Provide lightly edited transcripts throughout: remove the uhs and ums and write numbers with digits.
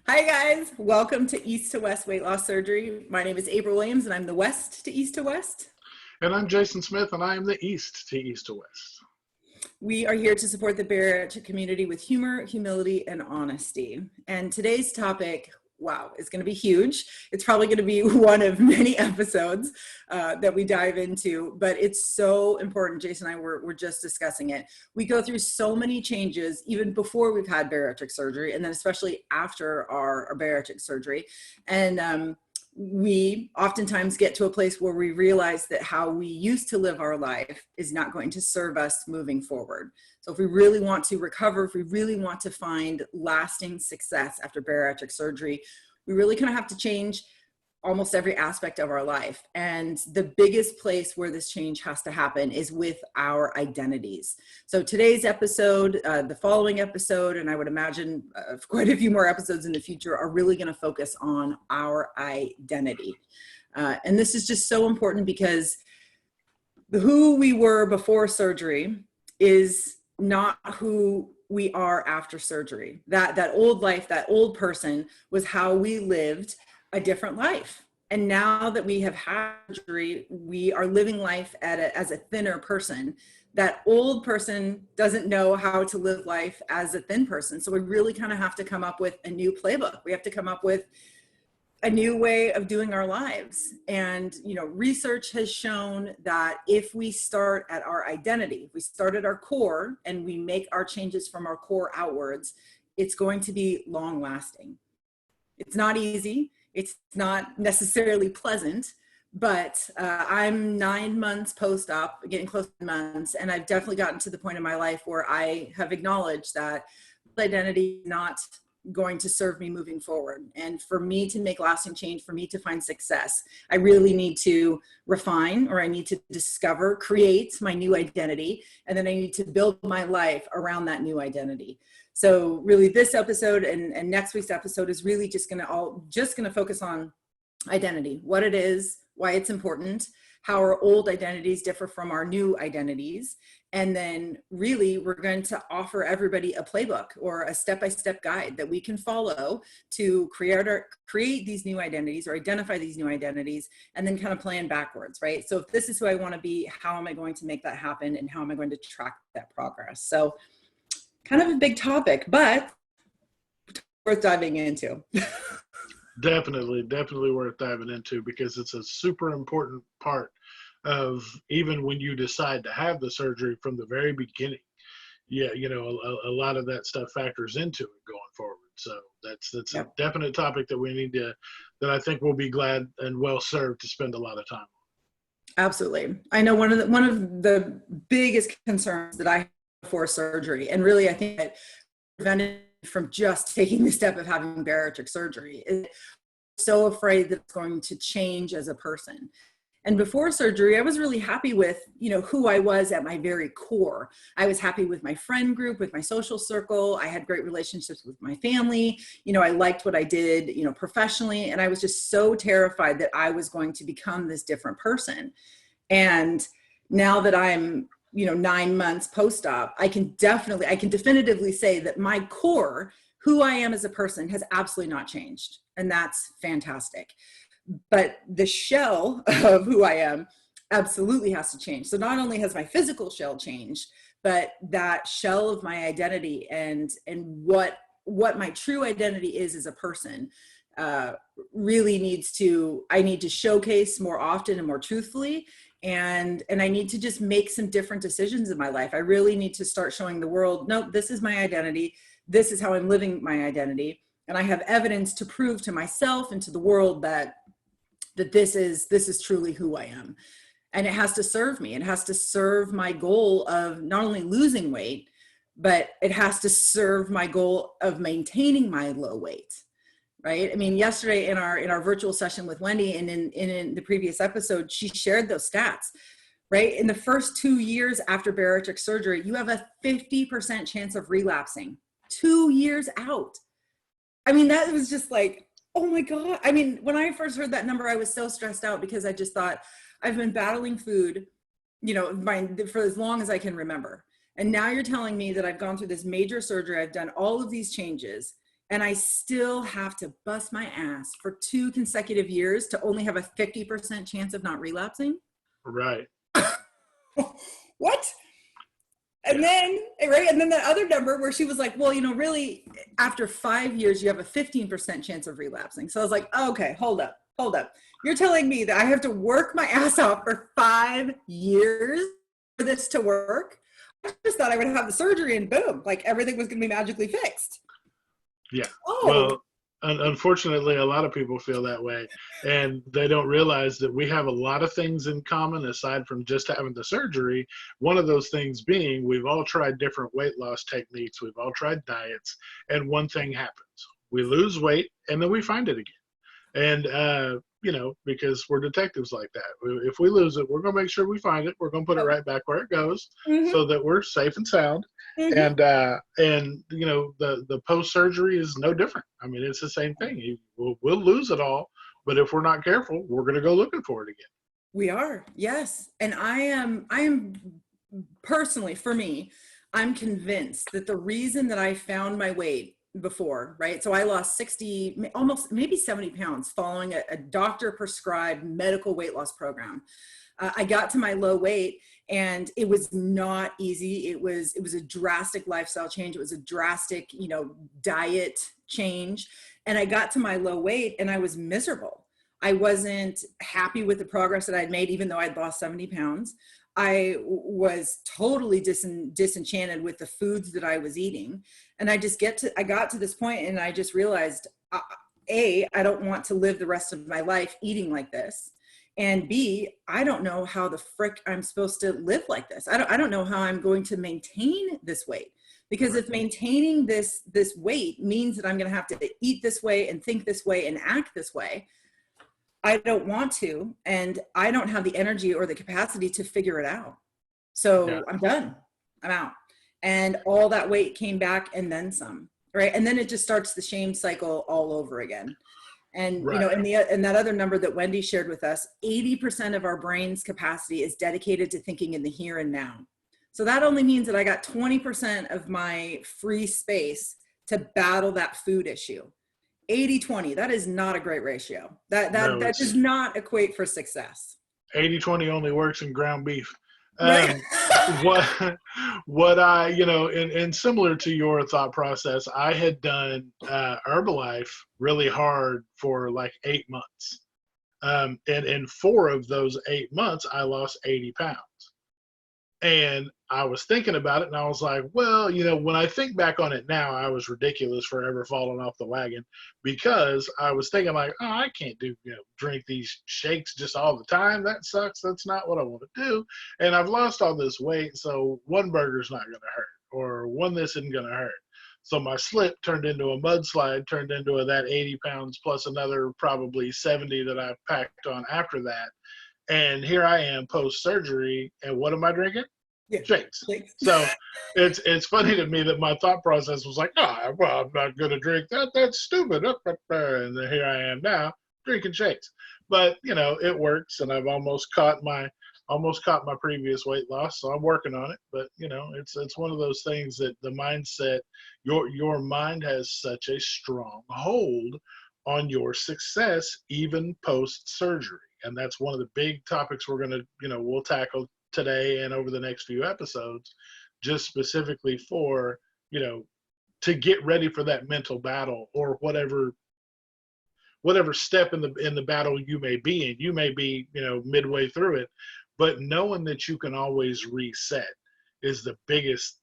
Hi guys, welcome to East to West Weight Loss Surgery. My name is April Williams and I'm the West to East to West. And I'm Jason Smith, and I am the East to East to West. We are here to support the bariatric community with humor, humility, and honesty. And today's topic, wow, is going to be huge. It's probably going to be one of many episodes that we dive into, but it's so important. Jason and I were just discussing it. We go through so many changes even before we've had bariatric surgery, and then especially after our bariatric surgery. And we oftentimes get to a place where we realize that how we used to live our life is not going to serve us moving forward. So if we really want to recover, if we really want to find lasting success after bariatric surgery, we really kind of have to change almost every aspect of our life. And the biggest place where this change has to happen is with our identities. So today's episode, the following episode, and I would imagine quite a few more episodes in the future are really going to focus on our identity. And this is just so important because who we were before surgery is not who we are after surgery. That old life, that old person was how we lived a different life. And now that we have had surgery, we are living life as a thinner person. That old person doesn't know how to live life as a thin person. So we really kind of have to come up with a new playbook. We have to come up with a new way of doing our lives. And, research has shown that if we start at our identity, if we start at our core and we make our changes from our core outwards, it's going to be long lasting. It's not easy. It's not necessarily pleasant, but I'm 9 months post-op, getting close to months, and I've definitely gotten to the point in my life where I have acknowledged that identity is not going to serve me moving forward. And for me to make lasting change, for me to find success, I really need to refine, or I need to discover, create my new identity, and then I need to build my life around that new identity. So really this episode and next week's episode is really just going to focus on identity, what it is, why it's important, how our old identities differ from our new identities. And then really we're going to offer everybody a playbook or a step-by-step guide that we can follow to create these new identities or identify these new identities, and then kind of plan backwards, right? So if this is who I want to be, how am I going to make that happen? And how am I going to track that progress? So kind of a big topic, but worth diving into. Definitely worth diving into, because it's a super important part of even when you decide to have the surgery from the very beginning. Yeah, a lot of that stuff factors into it going forward. So that's Yep. a definite topic that that I think we'll be glad and well served to spend a lot of time on. Absolutely. I know one of the biggest concerns that I had before surgery, and really I think that prevented from just taking the step of having bariatric surgery, is so afraid that it's going to change as a person. And before surgery, I was really happy with, who I was at my very core. I was happy with my friend group, with my social circle. I had great relationships with my family. I liked what I did, professionally. And I was just so terrified that I was going to become this different person. And now that I'm 9 months post-op, I can definitively say that my core, who I am as a person, has absolutely not changed. And that's fantastic. But the shell of who I am absolutely has to change. So not only has my physical shell changed, but that shell of my identity and what my true identity is as a person really I need to showcase more often and more truthfully. And I need to just make some different decisions in my life. I really need to start showing the world, no, this is my identity. This is how I'm living my identity. And I have evidence to prove to myself and to the world that this is truly who I am. And it has to serve me. It has to serve my goal of not only losing weight, but it has to serve my goal of maintaining my low weight. Right? I mean, yesterday in our virtual session with Wendy and in the previous episode, she shared those stats, right? In the first 2 years after bariatric surgery, you have a 50% chance of relapsing 2 years out. I mean, that was just like, oh my God. I mean, when I first heard that number, I was so stressed out because I just thought I've been battling food, for as long as I can remember. And now you're telling me that I've gone through this major surgery. I've done all of these changes. And I still have to bust my ass for 2 consecutive years to only have a 50% chance of not relapsing. Right. What? And then, right. And then the other number where she was like, well, really after 5 years, you have a 15% chance of relapsing. So I was like, okay, hold up. You're telling me that I have to work my ass off for 5 years for this to work? I just thought I would have the surgery and boom, like everything was going to be magically fixed. Yeah. Oh, Well, unfortunately, a lot of people feel that way, and they don't realize that we have a lot of things in common aside from just having the surgery. One of those things being we've all tried different weight loss techniques, we've all tried diets, and one thing happens. We lose weight and then we find it again. And, because we're detectives like that. If we lose it, we're going to make sure we find it. We're going to put it right back where it goes mm-hmm, so that we're safe and sound. mm-hmm. And the post surgery is no different. I mean, it's the same thing. We'll lose it all, but if we're not careful, we're going to go looking for it again. We are, yes. And I am personally, for me, I'm convinced that the reason that I found my weight before, right? So I lost 60, almost maybe 70 pounds following a doctor prescribed medical weight loss program. I got to my low weight and it was not easy. It was a drastic lifestyle change. It was a drastic, diet change. And I got to my low weight and I was miserable. I wasn't happy with the progress that I'd made, even though I'd lost 70 pounds. I was totally disenchanted with the foods that I was eating. And I got to this point and I just realized, A, I don't want to live the rest of my life eating like this. And B, I don't know how the frick I'm supposed to live like this. I don't know how I'm going to maintain this weight. Because if maintaining this weight means that I'm going to have to eat this way and think this way and act this way, I don't want to, and I don't have the energy or the capacity to figure it out. So yeah. I'm done. I'm out. And all that weight came back and then some, right? And then it just starts the shame cycle all over again. And, right. And that other number that Wendy shared with us, 80% of our brain's capacity is dedicated to thinking in the here and now. So that only means that I got 20% of my free space to battle that food issue. 80-20, that is not a great ratio. That does not equate for success. 80-20 only works in ground beef. Right. What I, and similar to your thought process, I had done Herbalife really hard for like 8 months. And in 4 of those 8 months, I lost 80 pounds. And I was thinking about it and I was like, well, when I think back on it now, I was ridiculous for ever falling off the wagon because I was thinking like, oh, I can't drink these shakes just all the time. That sucks. That's not what I want to do. And I've lost all this weight. So one burger's not going to hurt or one this isn't going to hurt. So my slip turned into a mudslide, turned into that 80 pounds plus another probably 70 that I packed on after that. And here I am post-surgery, and what am I drinking? Yeah. Shakes. So it's funny to me that my thought process was like, well, I'm not going to drink that. That's stupid. And here I am now drinking shakes. But, it works, and I've almost caught my previous weight loss, so I'm working on it. But, it's one of those things that the mindset, your mind has such a strong hold on your success, even post-surgery. And that's one of the big topics we're going to, we'll tackle today and over the next few episodes, just specifically for, to get ready for that mental battle or whatever step in the battle you may be in. You may be, midway through it, but knowing that you can always reset is the biggest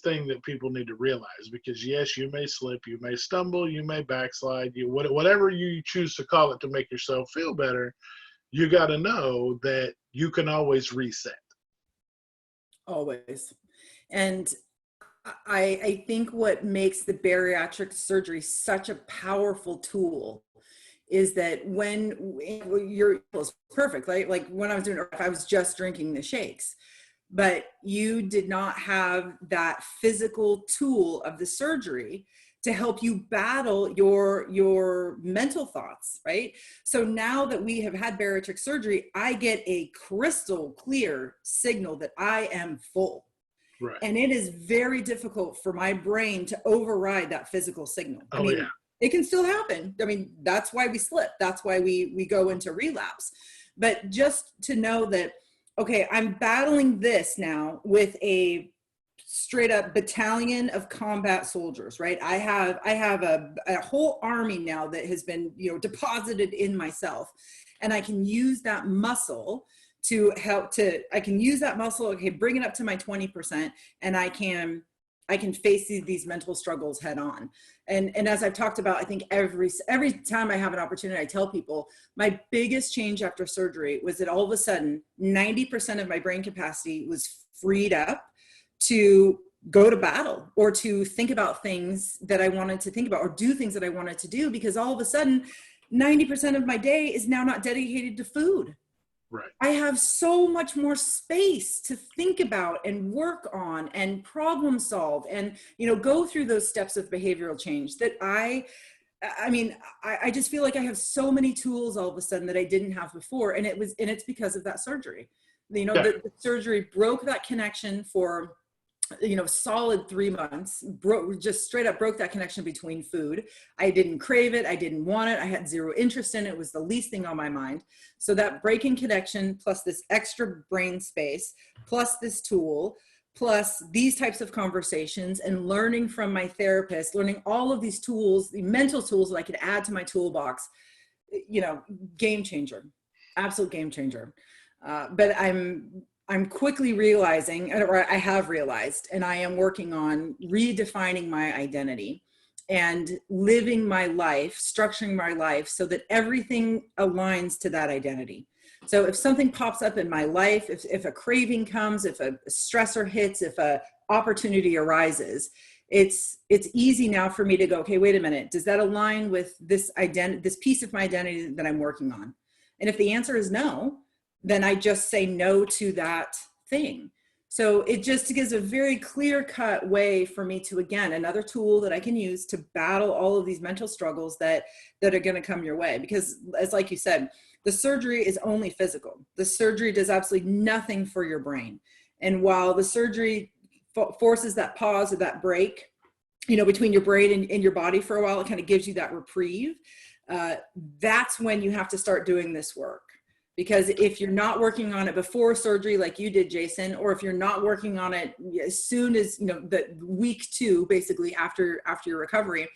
thing that people need to realize, because yes, you may slip, you may stumble, you may backslide, whatever you choose to call it to make yourself feel better, you got to know that you can always reset. Always. And I think what makes the bariatric surgery such a powerful tool is that when you're perfect, right? Like when I was doing it, I was just drinking the shakes. But you did not have that physical tool of the surgery to help you battle your mental thoughts, right? So now that we have had bariatric surgery, I get a crystal clear signal that I am full. Right. And it is very difficult for my brain to override that physical signal. I Oh mean, yeah. it can still happen. I mean, that's why we slip. That's why we go into relapse. But just to know that, okay, I'm battling this now with a straight up battalion of combat soldiers, right? I have a whole army now that has been, deposited in myself, and I can use that muscle to help to, I can use that muscle, okay, bring it up to my 20%, and I can face these mental struggles head on. And as I've talked about, I think every time I have an opportunity, I tell people my biggest change after surgery was that all of a sudden 90% of my brain capacity was freed up to go to battle or to think about things that I wanted to think about or do things that I wanted to do, because all of a sudden 90% of my day is now not dedicated to food. Right. I have so much more space to think about and work on and problem solve and, go through those steps of behavioral change that I just feel like I have so many tools all of a sudden that I didn't have before. And it's because of that surgery. Yeah. The surgery broke that connection for, solid 3 months, just straight up broke that connection between food. I didn't crave it. I didn't want it. I had zero interest in it. It was the least thing on my mind. So that breaking connection plus this extra brain space, plus this tool, plus these types of conversations and learning from my therapist, learning all of these tools, the mental tools that I could add to my toolbox, game changer, absolute game changer. But I'm quickly realizing, or I have realized, and I am working on redefining my identity and living my life, structuring my life so that everything aligns to that identity. So if something pops up in my life, if a craving comes, if a stressor hits, if a opportunity arises, it's easy now for me to go, okay, wait a minute, does that align with this piece of my identity that I'm working on? And if the answer is no, then I just say no to that thing. So it just gives a very clear-cut way for me to, again, another tool that I can use to battle all of these mental struggles that are going to come your way. Because as like you said, the surgery is only physical. The surgery does absolutely nothing for your brain. And while the surgery forces that pause or that break, between your brain and your body for a while, it kind of gives you that reprieve. That's when you have to start doing this work. Because if you're not working on it before surgery, like you did, Jason, or if you're not working on it as soon as, the week 2, basically after your recovery,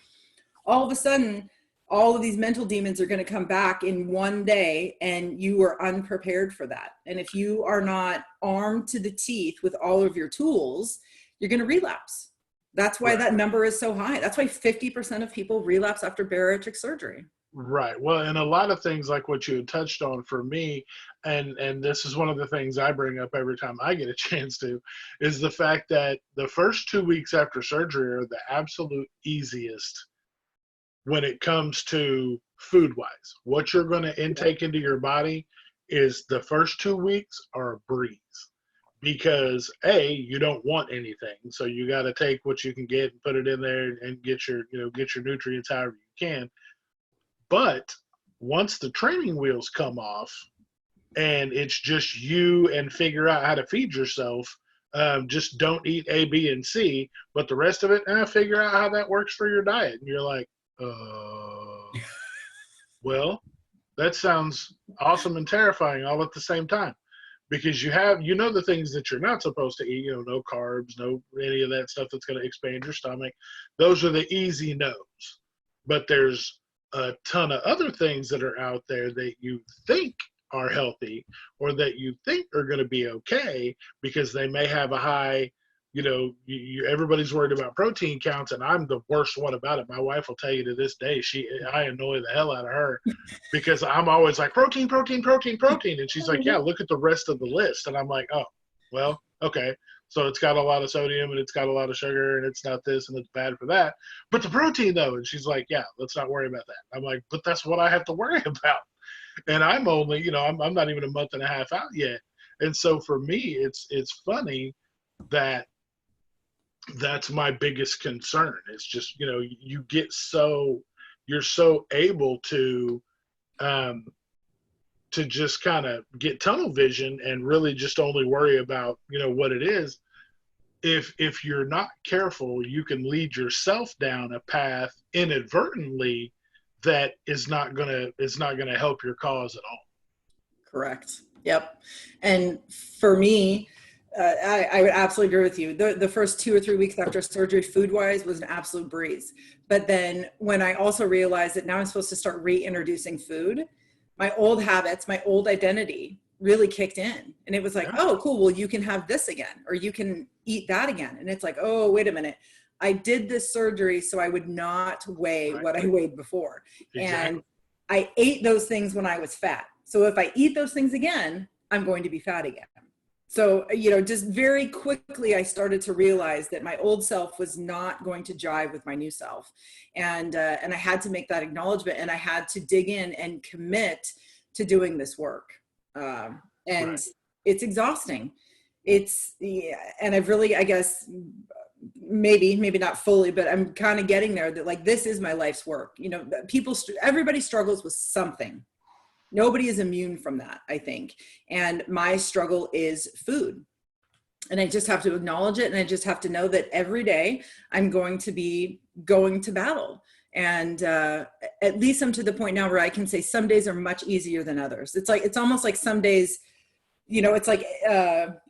all of a sudden, all of these mental demons are going to come back in one day, and you are unprepared for that. And if you are not armed to the teeth with all of your tools, you're going to relapse. That's why that number is so high. That's why 50% of people relapse after bariatric surgery. Right. Well, and a lot of things like what you had touched on for me, and this is one of the things I bring up every time I get a chance to, is the fact that the first 2 weeks after surgery are the absolute easiest when it comes to food-wise. What you're going to intake into your body is the first 2 weeks are a breeze. Because you don't want anything, so you got to take what you can get and put it in there and get your nutrients however you can. But once the training wheels come off and it's just you and figure out how to feed yourself, just don't eat A, B, and C, but the rest of it, figure out how that works for your diet. And you're like, well, that sounds awesome and terrifying all at the same time. Because you know the things that you're not supposed to eat, no carbs, no any of that stuff that's going to expand your stomach. Those are the easy no's. But there's a ton of other things that are out there that you think are healthy or that you think are going to be okay because they may have a high, everybody's worried about protein counts, and I'm the worst one about it. My wife will tell you to this day, I annoy the hell out of her because I'm always like, protein, protein, protein, protein. And she's like, yeah, look at the rest of the list. And I'm like, oh, well, okay. So it's got a lot of sodium and it's got a lot of sugar and it's not this and it's bad for that. But the protein though, and she's like, yeah, let's not worry about that. I'm like, but that's what I have to worry about. And I'm only, I'm not even a month and a half out yet. And so for me, it's funny that that's my biggest concern. It's just, you're so able to just kind of get tunnel vision and really just only worry about, what it is. if you're not careful, you can lead yourself down a path inadvertently that is not gonna help your cause at all. Correct. Yep. And for me, I would absolutely agree with you. The first 2 or 3 weeks after surgery, food wise, was an absolute breeze. But then when I also realized that now I'm supposed to start reintroducing food, my old habits, my old identity really kicked in. And it was like, Yeah. oh, cool. Well, you can have this again, or you can eat that again. And it's like, oh, wait a minute. I did this surgery so I would not weigh what I weighed before. Exactly. And I ate those things when I was fat. So if I eat those things again, I'm going to be fat again. So, just very quickly, I started to realize that my old self was not going to jive with my new self. And I had to make that acknowledgement, and I had to dig in and commit to doing this work. And Right. it's exhausting. And I've really, I guess, maybe not fully, but I'm kind of getting there, that like, this is my life's work. Everybody struggles with something. Nobody is immune from that, I think. And my struggle is food. And I just have to acknowledge it. And I just have to know that every day I'm going to be going to battle. And at least I'm to the point now where I can say some days are much easier than others. It's almost like some days, it's like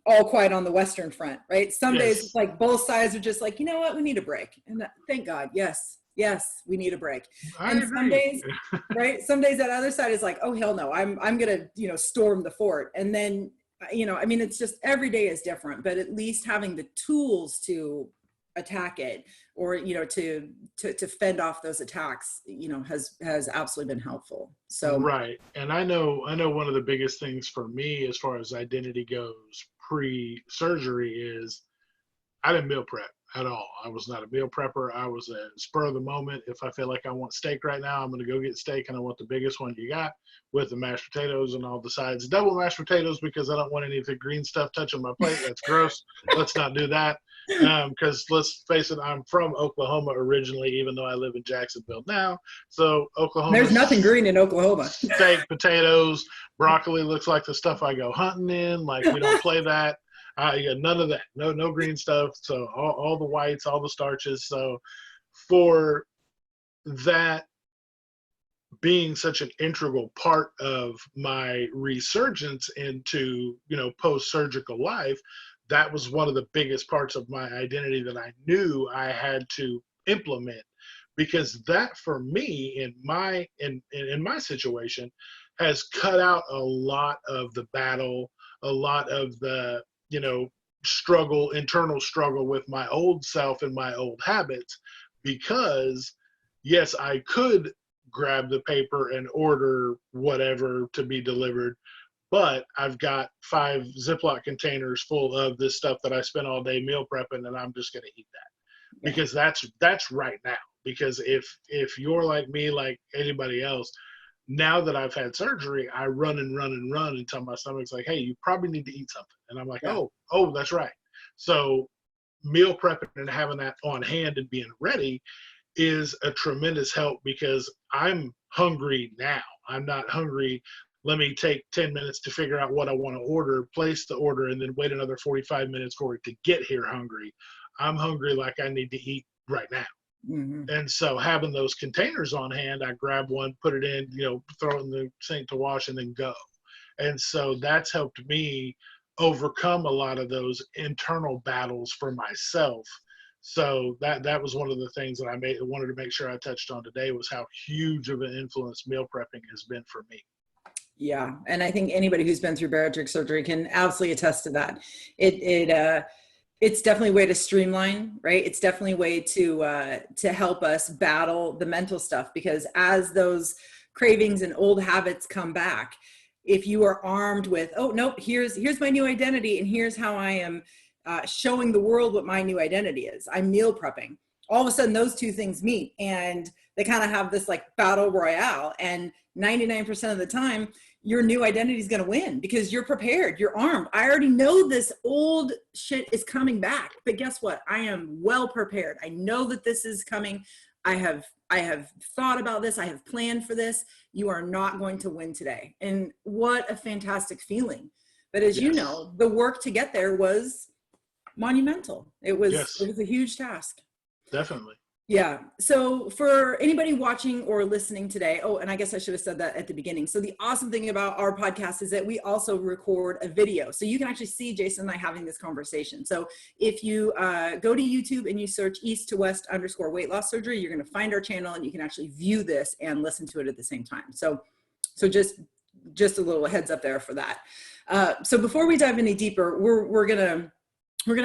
all quiet on the Western Front, right? Some days Yes. it's like both sides are just like, you know what, we need a break. And thank God, yes, we need a break. I And some agree. days, right? Some days that other side is like, oh, hell no, I'm gonna, storm the fort. And then, it's just every day is different, but at least having the tools to attack it, or, to fend off those attacks, has absolutely been helpful. So, Right. And I know one of the biggest things for me as far as identity goes pre-surgery is I didn't meal prep at all. I was not a meal prepper. I was a spur of the moment. If I feel like I want steak right now, I'm going to go get steak, and I want the biggest one you got with the mashed potatoes and all the sides. Double mashed potatoes because I don't want any of the green stuff touching my plate. That's gross. Let's not do that. Because let's face it, I'm from Oklahoma originally, even though I live in Jacksonville now. So Oklahoma there's nothing green in Oklahoma. steak, potatoes, broccoli looks like the stuff I go hunting in. Like, we don't play that. Yeah, none of that. No green stuff. So all the whites, all the starches. So for that being such an integral part of my resurgence into, post-surgical life, that was one of the biggest parts of my identity that I knew I had to implement, because that for me in my situation has cut out a lot of the battle, a lot of the internal struggle with my old self and my old habits, because yes, I could grab the paper and order whatever to be delivered, but I've got 5 Ziploc containers full of this stuff that I spent all day meal prepping, and I'm just going to eat that, because that's right now. Because if you're like me, like anybody else, now that I've had surgery, I run and run and run until my stomach's like, hey, you probably need to eat something. And I'm like, Yeah. oh, that's right. So meal prepping and having that on hand and being ready is a tremendous help, because I'm hungry now. I'm not hungry, let me take 10 minutes to figure out what I want to order, place the order, and then wait another 45 minutes for it to get here hungry. I'm hungry like I need to eat right now. Mm-hmm. And so having those containers on hand, I grab one, put it in, throw it in the sink to wash, and then go. And so that's helped me overcome a lot of those internal battles for myself. So that was one of the things that I wanted to make sure I touched on today, was how huge of an influence meal prepping has been for me. Yeah. And I think anybody who's been through bariatric surgery can absolutely attest to that. It's definitely a way to streamline, right? It's definitely a way to help us battle the mental stuff, because as those cravings and old habits come back, if you are armed with, oh, nope, here's my new identity, and here's how I am showing the world what my new identity is. I'm meal prepping. All of a sudden, those two things meet, and they kind of have this like battle royale. And 99% of the time, your new identity is going to win, because you're prepared, you're armed. I already know this old shit is coming back, but guess what? I am well prepared. I know that this is coming. I have thought about this. I have planned for this. You are not going to win today. And what a fantastic feeling. But as you Yes. know, the work to get there was monumental. It Yes, was a huge task. definitely. Yeah. So for anybody watching or listening today, oh, and I guess I should have said that at the beginning. So the awesome thing about our podcast is that we also record a video. So you can actually see Jason and I having this conversation. So if you go to YouTube and you search east to west _ weight loss surgery, you're going to find our channel and you can actually view this and listen to it at the same time. So just a little heads up there for that. So before we dive any deeper, we're gonna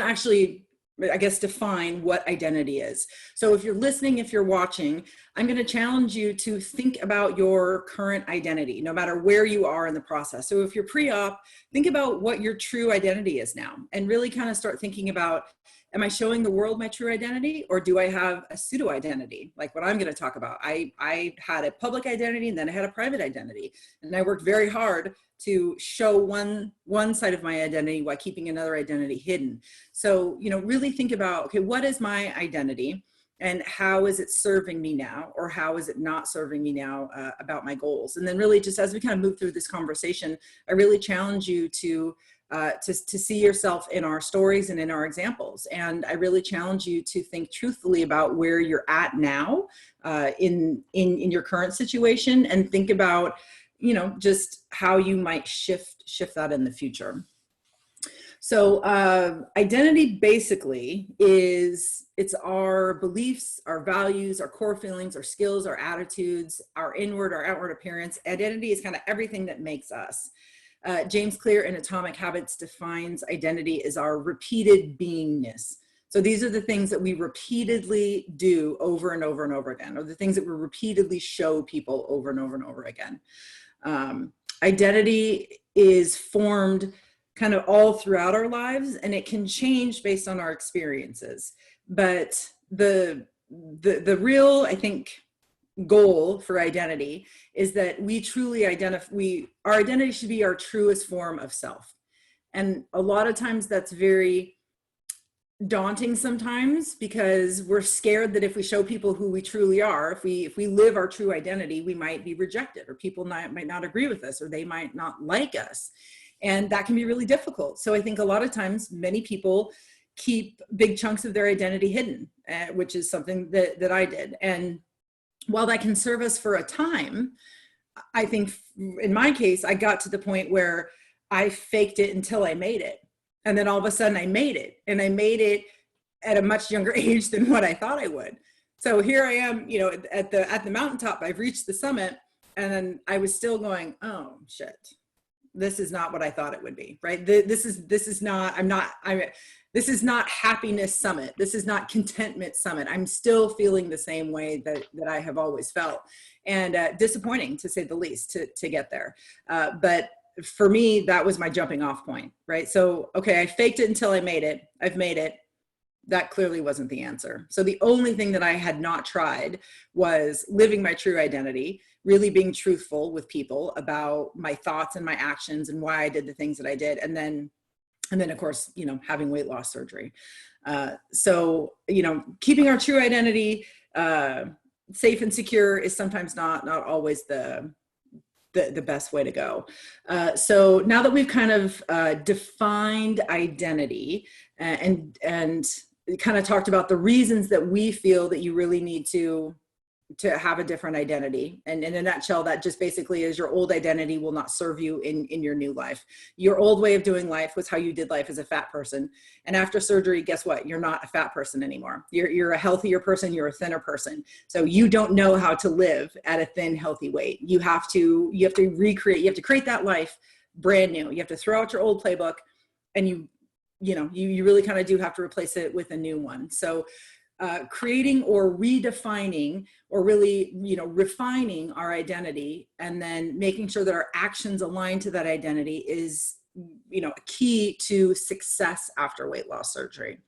actually, I guess, define what identity is. So if you're listening, if you're watching, I'm going to challenge you to think about your current identity, no matter where you are in the process. So if you're pre-op, think about what your true identity is now, and really kind of start thinking about, am I showing the world my true identity, or do I have a pseudo identity? Like what I'm going to talk about. I had a public identity and then I had a private identity, and I worked very hard to show one side of my identity while keeping another identity hidden. So, really think about, okay, what is my identity and how is it serving me now, or how is it not serving me now about my goals? And then really just as we kind of move through this conversation, I really challenge you to see yourself in our stories and in our examples. And I really challenge you to think truthfully about where you're at now in your current situation, and think about, just how you might shift that in the future. So identity basically it's our beliefs, our values, our core feelings, our skills, our attitudes, our inward, our outward appearance. Identity is kind of everything that makes us. James Clear in Atomic Habits defines identity as our repeated beingness. So these are the things that we repeatedly do over and over and over again, or the things that we repeatedly show people over and over and over again. Identity is formed kind of all throughout our lives, and it can change based on our experiences. But the real, I think, goal for identity is that we truly our identity should be our truest form of self. And a lot of times that's very daunting sometimes, because we're scared that if we show people who we truly are, if we live our true identity, we might be rejected, or people might not agree with us, or they might not like us. And that can be really difficult. So I think a lot of times many people keep big chunks of their identity hidden, which is something that I did. And while that can serve us for a time, I think in my case, I got to the point where I faked it until I made it. And then all of a sudden I made it, and I made it at a much younger age than what I thought I would. So here I am, at the mountaintop, I've reached the summit, and then I was still going, oh shit, this is not what I thought it would be, right? This is not happiness summit. This is not contentment summit. I'm still feeling the same way that I have always felt, and disappointing to say the least to get there. But for me, that was my jumping off point, right? So, okay, I faked it until I made it. I've made it. That clearly wasn't the answer. So the only thing that I had not tried was living my true identity, really being truthful with people about my thoughts and my actions and why I did the things that I did. And then of course, having weight loss surgery. So, keeping our true identity safe and secure is sometimes not always the best way to go. So now that we've kind of defined identity and kind of talked about the reasons that we feel that you really need to have a different identity. And in a nutshell, that just basically is your old identity will not serve you in your new life. Your old way of doing life was how you did life as a fat person. And after surgery, guess what? You're not a fat person anymore. You're a healthier person. You're a thinner person. So you don't know how to live at a thin, healthy weight. You have to recreate, you have to create that life brand new. You have to throw out your old playbook, and you really kind of do have to replace it with a new one. So creating or redefining or really, refining our identity, and then making sure that our actions align to that identity is, a key to success after weight loss surgery.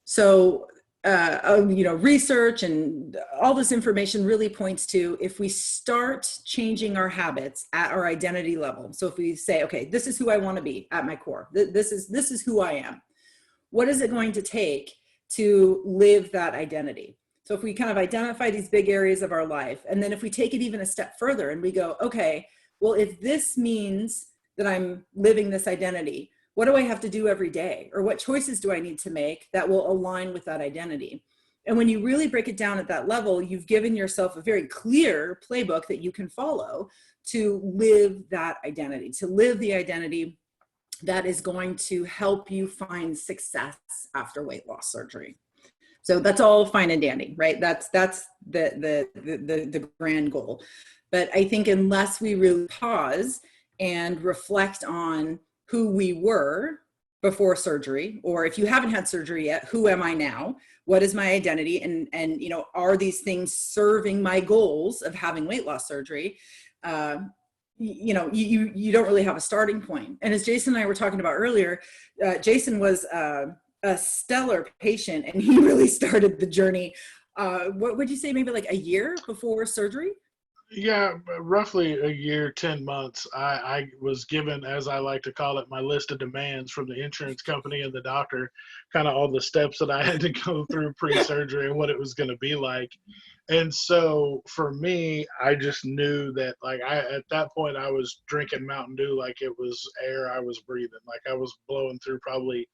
So, research and all this information really points to, if we start changing our habits at our identity level. So if we say, okay, this is who I want to be at my core, this is who I am. What is it going to take to live that identity? So if we kind of identify these big areas of our life, and then if we take it even a step further and we go, okay, well, if this means that I'm living this identity, what do I have to do every day? Or what choices do I need to make that will align with that identity? And when you really break it down at that level, you've given yourself a very clear playbook that you can follow to live that identity, to live the identity that is going to help you find success after weight loss surgery. So that's all fine and dandy, right? That's the grand goal. But I think unless we really pause and reflect on who we were before surgery, or if you haven't had surgery yet, who am I now? What is my identity? And you know, are these things serving my goals of having weight loss surgery? You know, you don't really have a starting point. And as Jason and I were talking about earlier, Jason was a stellar patient, and he really started the journey. What would you say, maybe like a year before surgery? Yeah, roughly a year, 10 months. I was given, as I like to call it, my list of demands from the insurance company and the doctor, kind of all the steps that I had to go through pre-surgery and what it was going to be like. And so for me, I just knew that, like, at that point, I was drinking Mountain Dew like it was air I was breathing. Like, I was blowing through probably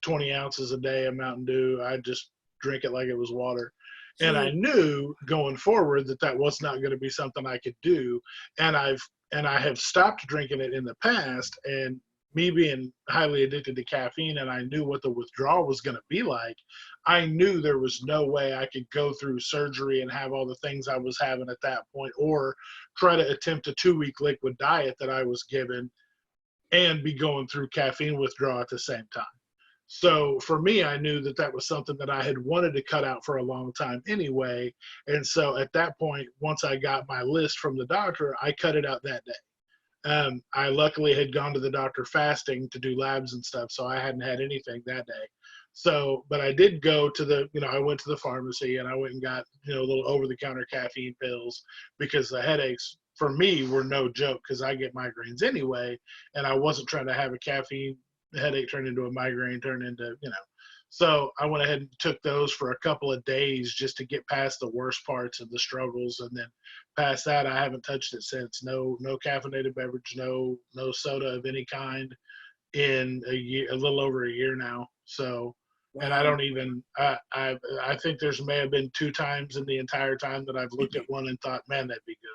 20 ounces a day of Mountain Dew. I just drink it like it was water. And I knew going forward that that was not going to be something I could do. And I have stopped drinking it in the past, and me being highly addicted to caffeine, and I knew what the withdrawal was going to be like. I knew there was no way I could go through surgery and have all the things I was having at that point, or try to attempt a 2-week liquid diet that I was given and be going through caffeine withdrawal at the same time. So for me, I knew that that was something that I had wanted to cut out for a long time anyway. And so at that point, once I got my list from the doctor, I cut it out that day. I luckily had gone to the doctor fasting to do labs and stuff, so I hadn't had anything that day. So, but I did go to the, you know, I went to the pharmacy and I went and got, you know, little over-the-counter caffeine pills, because the headaches for me were no joke, because I get migraines anyway, and I wasn't trying to have a caffeine headache turn into a migraine, turn into, you know. So I went ahead and took those for a couple of days just to get past the worst parts of the struggles, and then past that, I haven't touched it since. No caffeinated beverage, no soda of any kind in a year, a little over a year now. So, wow. And I don't even, I think there's may have been 2 times in the entire time that I've looked at one and thought, man, that'd be good.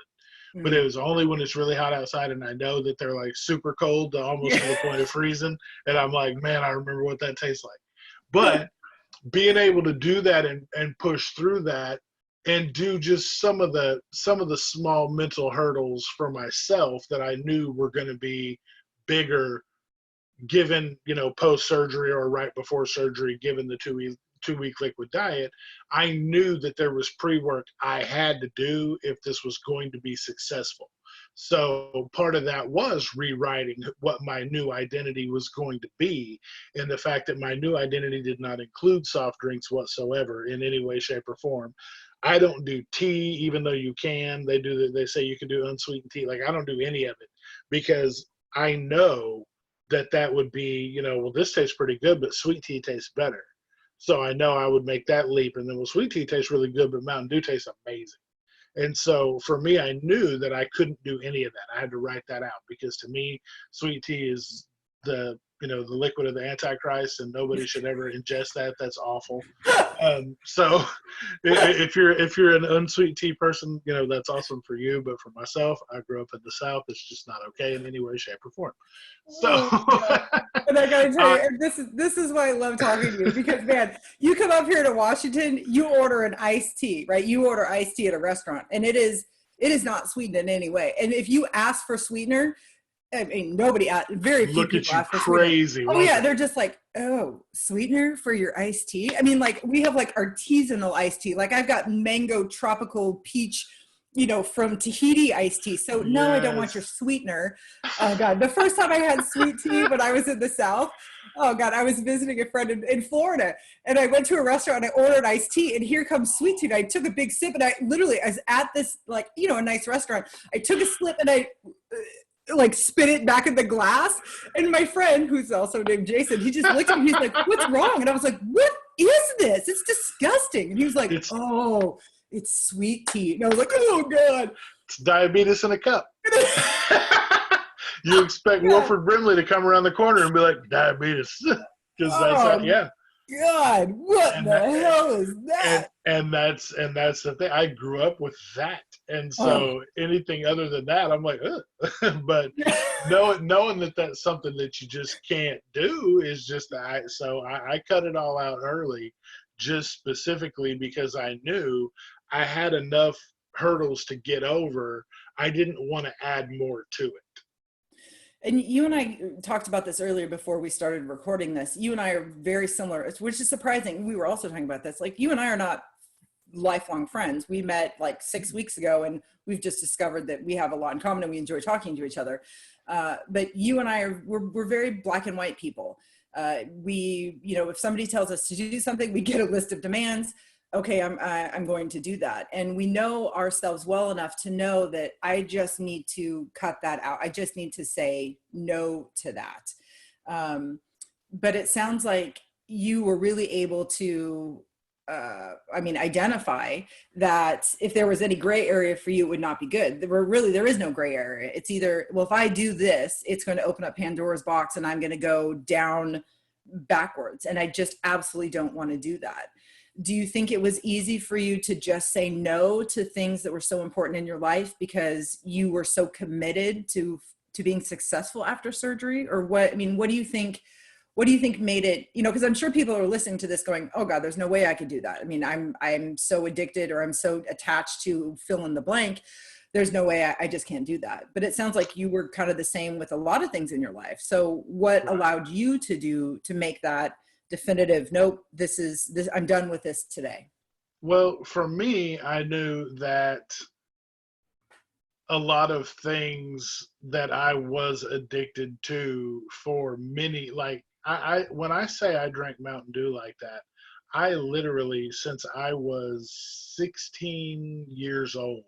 But it was only when it's really hot outside and I know that they're like super cold, to almost to the point of freezing. And I'm like, man, I remember what that tastes like. But being able to do that and push through that, and do just some of the small mental hurdles for myself that I knew were going to be bigger, given, you know, post-surgery or right before surgery, given the 2-week liquid diet, I knew that there was pre-work I had to do if this was going to be successful. So part of that was rewriting what my new identity was going to be, and the fact that my new identity did not include soft drinks whatsoever in any way, shape, or form. I don't do tea, even though you can. They say you can do unsweetened tea. Like, I don't do any of it, because I know that would be, you know, well, this tastes pretty good, but sweet tea tastes better. So I know I would make that leap. And then, well, sweet tea tastes really good, but Mountain Dew tastes amazing. And so for me, I knew that I couldn't do any of that. I had to write that out, because to me, sweet tea is the, you know, the liquid of the Antichrist, and nobody should ever ingest that. That's awful. So if you're an unsweet tea person, you know, that's awesome for you. But for myself, I grew up in the South. It's just not okay in any way, shape, or form. So, and I gotta tell you, this is why I love talking to you, because man, you come up here to Washington, you order an iced tea, right? You order iced tea at a restaurant, and it is not sweetened in any way. And if you ask for sweetener, I mean, very few people ask for crazy. Sweetener. Oh yeah, they're just like, oh, sweetener for your iced tea? I mean, like, we have like artisanal iced tea. Like, I've got mango tropical peach, you know, from Tahiti iced tea. So no, yes. I don't want your sweetener. Oh God, the first time I had sweet tea when I was in the South, oh God, I was visiting a friend in Florida, and I went to a restaurant and I ordered iced tea, and here comes sweet tea. And I took a big sip, and I was at this, like, you know, a nice restaurant. I took a sip and I like spit it back in the glass, and my friend, who's also named Jason, he just looked at me, he's like, what's wrong? And I was like, what is this? It's disgusting. And he was like, oh, it's sweet tea. And I was like, oh God, it's diabetes in a cup. You expect Yeah. Wilford Brimley to come around the corner and be like, diabetes. Because that's how, Oh yeah. God, what And the that, hell is and that? that's the thing. I grew up with that, and Oh. so anything other than that, I'm like, ugh. But knowing that that's something that you just can't do is just I cut it all out early, just specifically because I knew I had enough hurdles to get over. I didn't want to add more to it. And you and I talked about this earlier before we started recording this. You and I are very similar, which is surprising. We were also talking about this. Like, you and I are not lifelong friends. We met like 6 weeks ago, and we've just discovered that we have a lot in common and we enjoy talking to each other. But you and I we're very black and white people. If somebody tells us to do something, we get a list of demands. Okay, I'm going to do that. And we know ourselves well enough to know that I just need to cut that out. I just need to say no to that. But it sounds like you were really able to identify that if there was any gray area for you, it would not be good. There is no gray area. It's either, well, if I do this, it's going to open up Pandora's box and I'm going to go down backwards. And I just absolutely don't want to do that. Do you think it was easy for you to just say no to things that were so important in your life because you were so committed to being successful after surgery? Or what, what do you think? What do you think made it, because I'm sure people are listening to this going, oh God, there's no way I could do that. I'm so addicted, or I'm so attached to fill in the blank. There's no way I just can't do that. But it sounds like you were kind of the same with a lot of things in your life. So what allowed you to make that definitive, nope, this, I'm done with this today? Well, for me, I knew that a lot of things that I was addicted to for many, like I when I say I drank Mountain Dew like that, I literally, since I was 16 years old,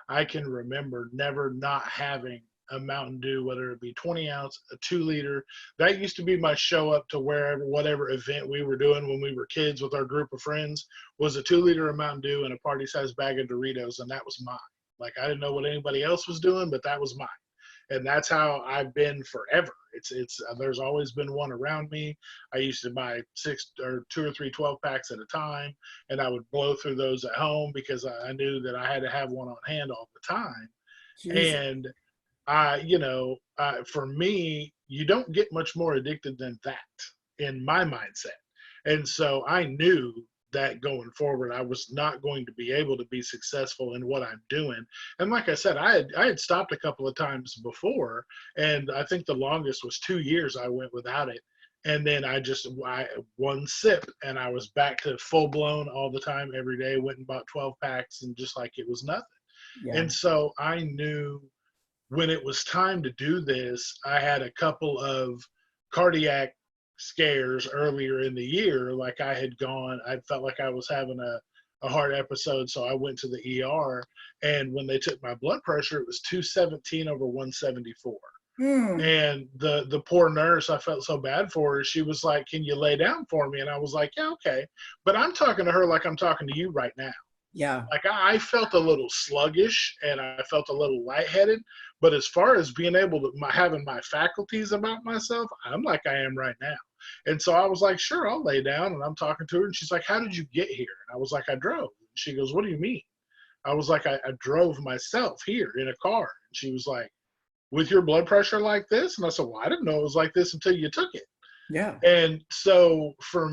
I can remember never not having a Mountain Dew, whether it be 20 ounce, a 2 liter. That used to be my show up to wherever, whatever event we were doing when we were kids with our group of friends, was a 2 liter of Mountain Dew and a party size bag of Doritos, and that was mine. Like, I didn't know what anybody else was doing, but that was mine. And that's how I've been forever. It's there's always been one around me. I used to buy 2 or 3 12-packs at a time, and I would blow through those at home because I knew that I had to have one on hand all the time. Jesus. And for me, you don't get much more addicted than that in my mindset. And so I knew that going forward, I was not going to be able to be successful in what I'm doing. And like I said, I had stopped a couple of times before, and I think the longest was 2 years I went without it. And then one sip and I was back to full blown all the time, every day, went and bought 12 packs and just like it was nothing. Yeah. And so I knew when it was time to do this, I had a couple of cardiac scares earlier in the year. Like, I felt like I was having a heart episode. So I went to the ER, and when they took my blood pressure, it was 217 over 174. Hmm. And the poor nurse, I felt so bad for her. She was like, "Can you lay down for me?" And I was like, "Yeah, okay." But I'm talking to her like I'm talking to you right now. Yeah. Like, I felt a little sluggish and I felt a little lightheaded, but as far as being able to having my faculties about myself, I'm like I am right now. And so I was like, sure, I'll lay down. And I'm talking to her, and she's like, "How did you get here?" And I was like, "I drove." And she goes, "What do you mean?" I was like, I drove myself here in a car. And she was like, "With your blood pressure like this?" And I said, "Well, I didn't know it was like this until you took it." Yeah. And so for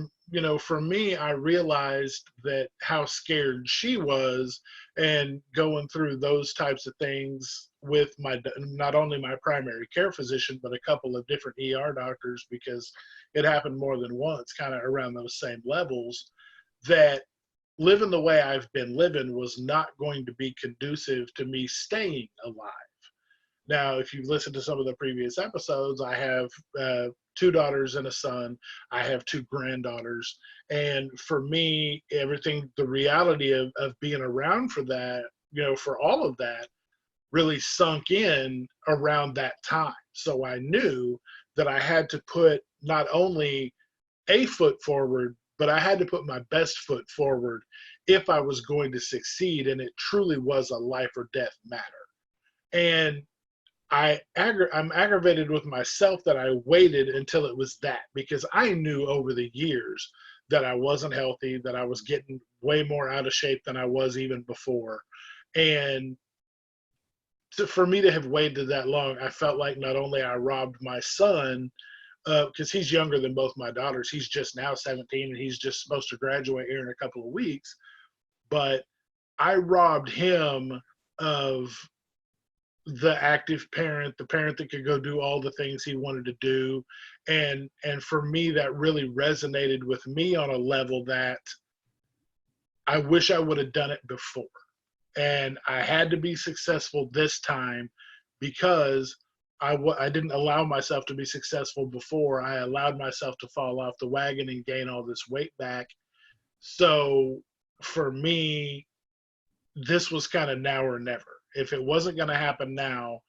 me, I realized that how scared she was, and going through those types of things with not only my primary care physician, but a couple of different ER doctors, because it happened more than once, kind of around those same levels, that living the way I've been living was not going to be conducive to me staying alive. Now, if you've listened to some of the previous episodes, I have 2 daughters and a son. I have 2 granddaughters. And for me, the reality of being around for that, for all of that, really sunk in around that time. So I knew that I had to put not only a foot forward, but I had to put my best foot forward if I was going to succeed. And it truly was a life or death matter. And I'm aggravated with myself that I waited until it was that, because I knew over the years that I wasn't healthy, that I was getting way more out of shape than I was even before. And for me to have waited that long, I felt like not only I robbed my son, because he's younger than both my daughters. He's just now 17 and he's just supposed to graduate here in a couple of weeks. But I robbed him of the active parent, the parent that could go do all the things he wanted to do. And for me, that really resonated with me on a level that I wish I would have done it before. And I had to be successful this time because I didn't allow myself to be successful before. I allowed myself to fall off the wagon and gain all this weight back. So for me, this was kind of now or never. If it wasn't going to happen now,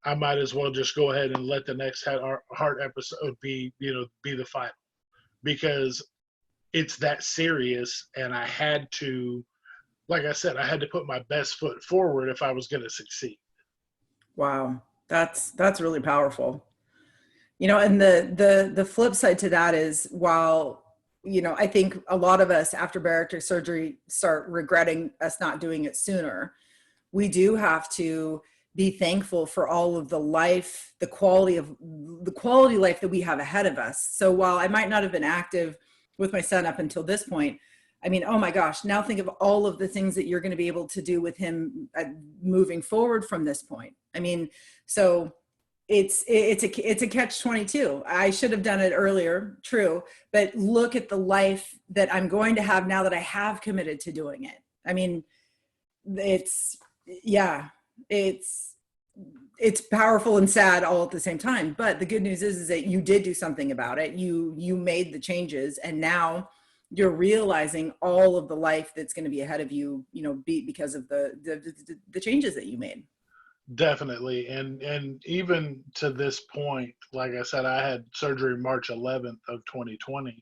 I might as well just go ahead and let the next heart episode be, be the final, because it's that serious. And I had to, like I said, I had to put my best foot forward if I was going to succeed. Wow. That's really powerful. And the flip side to that is, while, I think a lot of us after bariatric surgery start regretting us not doing it sooner, we do have to be thankful for all of the life, the quality life that we have ahead of us. So while I might not have been active with my son up until this point, I mean, oh my gosh, now think of all of the things that you're going to be able to do with him moving forward from this point. I mean, so it's a catch-22. I should have done it earlier, true, but look at the life that I'm going to have now that I have committed to doing it. I mean, it's powerful and sad all at the same time. But the good news is that you did do something about it. You made the changes, and now you're realizing all of the life that's going to be ahead of you, because of the changes that you made. Definitely. And even to this point, like I said, I had surgery March 11th of 2020.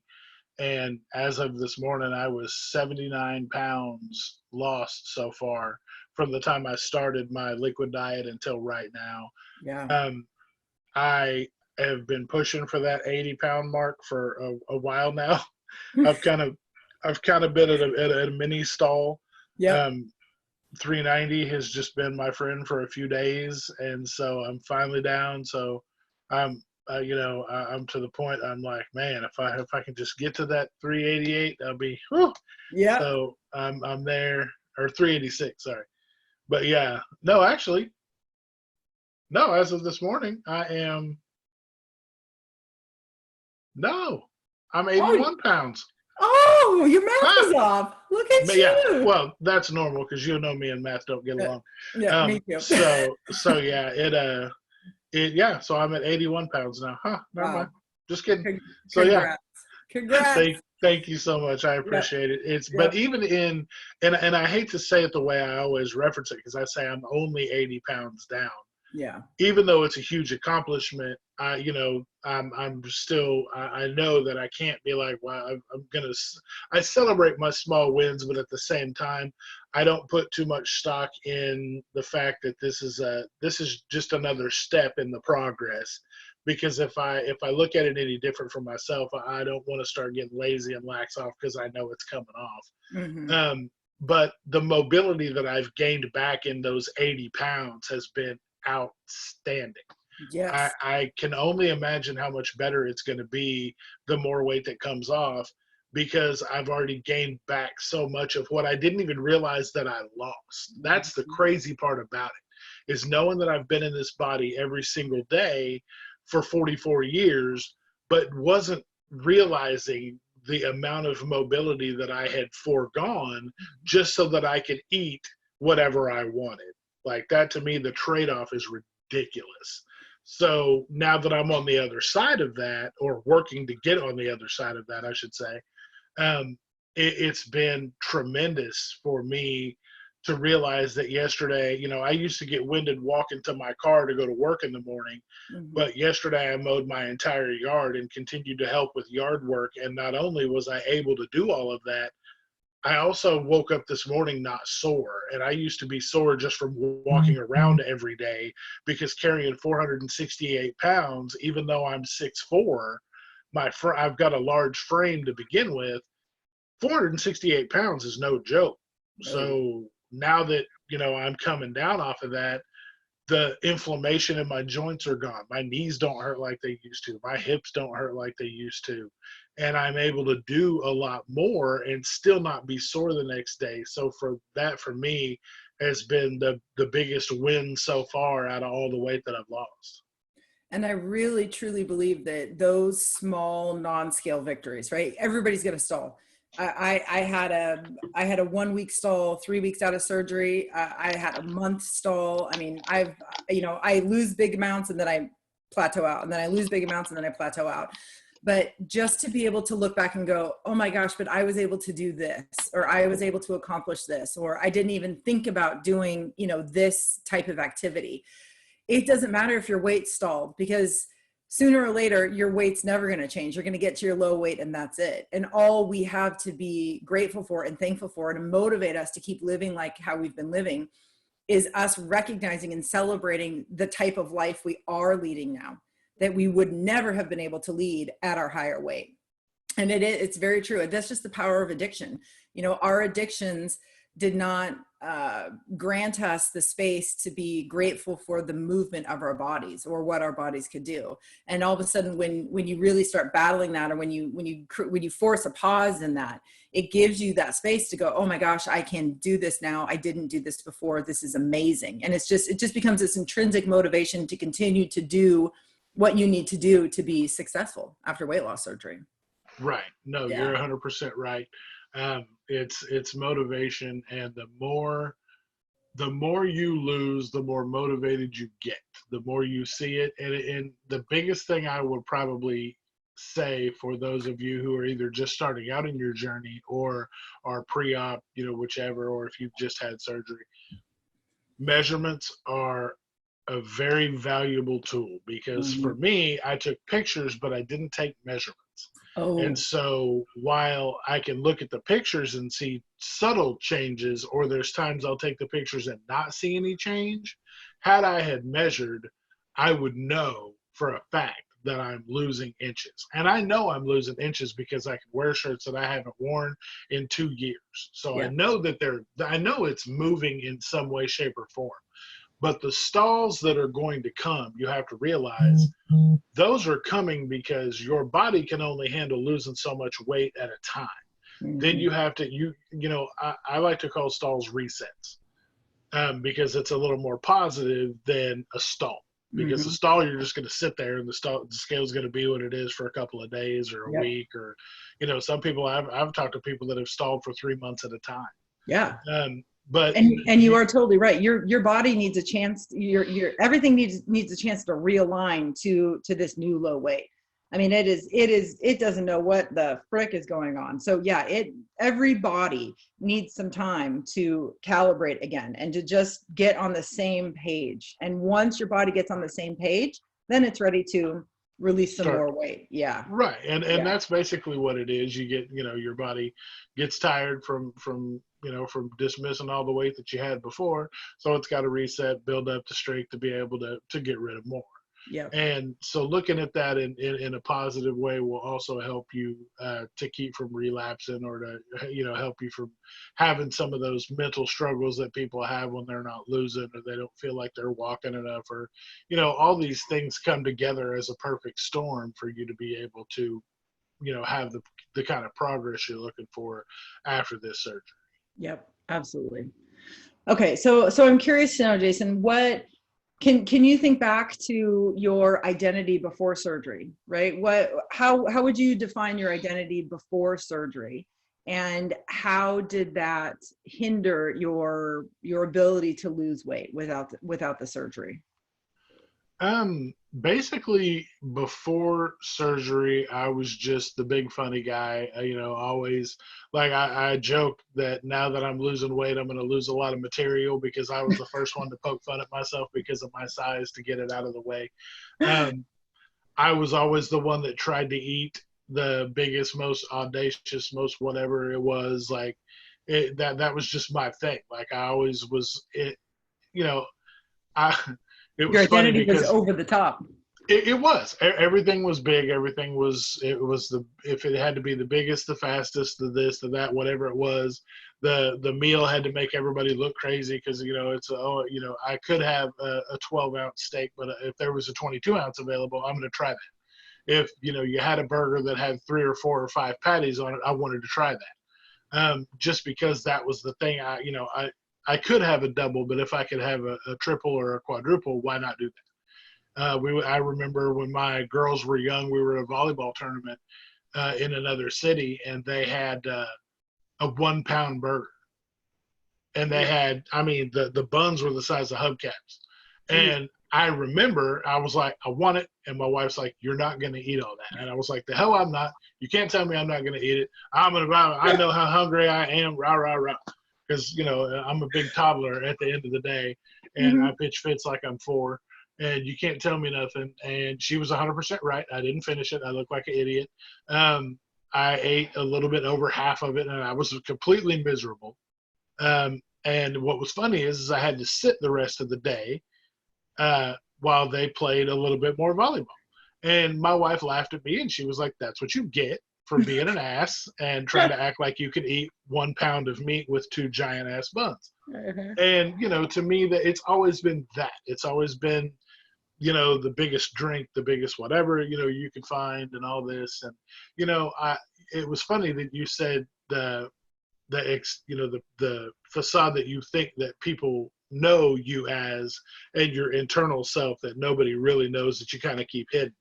And as of this morning, I was 79 pounds lost so far from the time I started my liquid diet until right now. Yeah. I have been pushing for that 80-pound mark for a while now. I've kind of been at a mini stall. Yeah. 390 has just been my friend for a few days, and so I'm finally down. So I'm I'm to the point. I'm like, man, if I can just get to that 388, I'll be whew. Yeah. So I'm there, or 386, sorry. But yeah, no, actually, no. As of this morning, I'm 81 pounds. Oh, your math is off. Look at But you. yeah, well, that's normal because me and math don't get along. Yeah, me too. So yeah, yeah. So I'm at 81 pounds now. Huh? Never mind. Just kidding. So yeah. Congrats. Thank you so much. I appreciate it. But even and I hate to say it the way I always reference it, because I say I'm only 80 pounds down. Yeah. Even though it's a huge accomplishment, I'm still, I know that I can't be like, well, I celebrate my small wins, but at the same time, I don't put too much stock in the fact that this is just another step in the progress. Because if I look at it any different for myself, I don't want to start getting lazy and lax off because I know it's coming off. Mm-hmm. But the mobility that I've gained back in those 80 pounds has been outstanding. Yes. I can only imagine how much better it's going to be the more weight that comes off, because I've already gained back so much of what I didn't even realize that I lost. That's the crazy part about it, is knowing that I've been in this body every single day for 44 years, but wasn't realizing the amount of mobility that I had foregone just so that I could eat whatever I wanted. Like that, to me, the trade-off is ridiculous. So now that I'm on the other side of that, or working to get on the other side of that, I should say, it's been tremendous for me to realize that yesterday, I used to get winded walking to my car to go to work in the morning, but yesterday I mowed my entire yard and continued to help with yard work. And not only was I able to do all of that, I also woke up this morning not sore, and I used to be sore just from walking around every day because carrying 468 pounds, even though I'm 6'4", I've got a large frame to begin with. 468 pounds is no joke. No. So now that I'm coming down off of that, the inflammation in my joints are gone. My knees don't hurt like they used to. My hips don't hurt like they used to. And I'm able to do a lot more and still not be sore the next day. So for me, has been the biggest win so far out of all the weight that I've lost. And I really, truly believe that those small non-scale victories, right? Everybody's going to stall. I had a 1 week stall, 3 weeks out of surgery. I had a month stall. I mean, I lose big amounts and then I plateau out, and then I lose big amounts and then I plateau out. But just to be able to look back and go, oh my gosh, but I was able to do this, or I was able to accomplish this, or I didn't even think about doing, this type of activity. It doesn't matter if your weight stalled, because sooner or later, your weight's never going to change. You're going to get to your low weight and that's it. And all we have to be grateful for and thankful for and motivate us to keep living like how we've been living is us recognizing and celebrating the type of life we are leading now that we would never have been able to lead at our higher weight. And it's very true. That's just the power of addiction. Our addictions did not grant us the space to be grateful for the movement of our bodies or what our bodies could do. And all of a sudden, when you really start battling that, or when you force a pause in that, it gives you that space to go, oh my gosh, I can do this now. I didn't do this before. This is amazing. And it just becomes this intrinsic motivation to continue to do what you need to do to be successful after weight loss surgery. Right. No, Yeah. You're 100% right. It's motivation, and the more you lose, the more motivated you get, the more you see it. And the biggest thing I would probably say for those of you who are either just starting out in your journey or are pre-op, whichever, or if you've just had surgery, measurements are a very valuable tool, because for me, I took pictures, but I didn't take measurements. Oh, And so while I can look at the pictures and see subtle changes, or there's times I'll take the pictures and not see any change, had I had measured, I would know for a fact that I'm losing inches. And I know I'm losing inches because I can wear shirts that I haven't worn in 2 years. So yeah. I know I know it's moving in some way, shape, or form. But the stalls that are going to come, you have to realize those are coming because your body can only handle losing so much weight at a time. Then you have to, I like to call stalls resets, because it's a little more positive than a stall. Because a stall, you're just going to sit there and the scale is going to be what it is for a couple of days or a week, or, some people I've talked to people that have stalled for 3 months at a time. Yeah. But you are totally right. Your body needs a chance. Your everything needs a chance to realign to this new low weight. I mean, it doesn't know what the frick is going on. So yeah, every body needs some time to calibrate again and to just get on the same page. And once your body gets on the same page, then it's ready to release some more weight. Yeah. Right. And that's basically what it is. You get, your body gets tired from dismissing all the weight that you had before. So it's got to reset, build up the strength to be able to get rid of more. Yeah. And so looking at that in a positive way will also help you to keep from relapsing, or to, help you from having some of those mental struggles that people have when they're not losing, or they don't feel like they're walking enough, or, all these things come together as a perfect storm for you to be able to, have the kind of progress you're looking for after this surgery. Yep, absolutely. Okay, so I'm curious to know, Jason, what can you think back to your identity before surgery, right? How would you define your identity before surgery, and how did that hinder your ability to lose weight without the surgery? Basically before surgery, I was just the big funny guy, always, like, I joke that now that I'm losing weight, I'm going to lose a lot of material because I was the first one to poke fun at myself because of my size to get it out of the way. I was always the one that tried to eat the biggest, most audacious, most whatever it was, like, that was just my thing. Like I always was it, you know, I it Your was funny identity was because over the top. it was. Everything was big. Everything was. It was the. If it had to be the biggest, the fastest, the this, the that, whatever it was, the meal had to make everybody look crazy because it's I could have a 12-ounce steak, but if there was a 22-ounce available, I'm going to try that. If you had a burger that had 3 or 4 or 5 patties on it, I wanted to try that. Just because that was the thing. I could have a double, but if I could have a triple or a quadruple, why not do that? I remember when my girls were young, we were at a volleyball tournament in another city, and they had a 1-pound burger, and they had, I mean, the buns were the size of hubcaps, and I remember I was like, I want it, and my wife's like, you're not going to eat all that, and I was like, the hell I'm not. You can't tell me I'm not going to eat it. I know how hungry I am, rah rah rah, because I'm a big toddler at the end of the day, and I pitch fits like I'm 4. And you can't tell me nothing. And she was 100% right. I didn't finish it. I looked like an idiot. I ate a little bit over half of it, and I was completely miserable. And what was funny is I had to sit the rest of the day while they played a little bit more volleyball. And my wife laughed at me, and she was like, that's what you get for being an ass and trying to act like you could eat 1 pound of meat with 2 giant ass buns. And, to me, that it's always been that. It's always been, the biggest drink, the biggest whatever, you could find and all this. And, it was funny that you said the facade that you think that people know you as, and your internal self that nobody really knows, that you kind of keep hidden.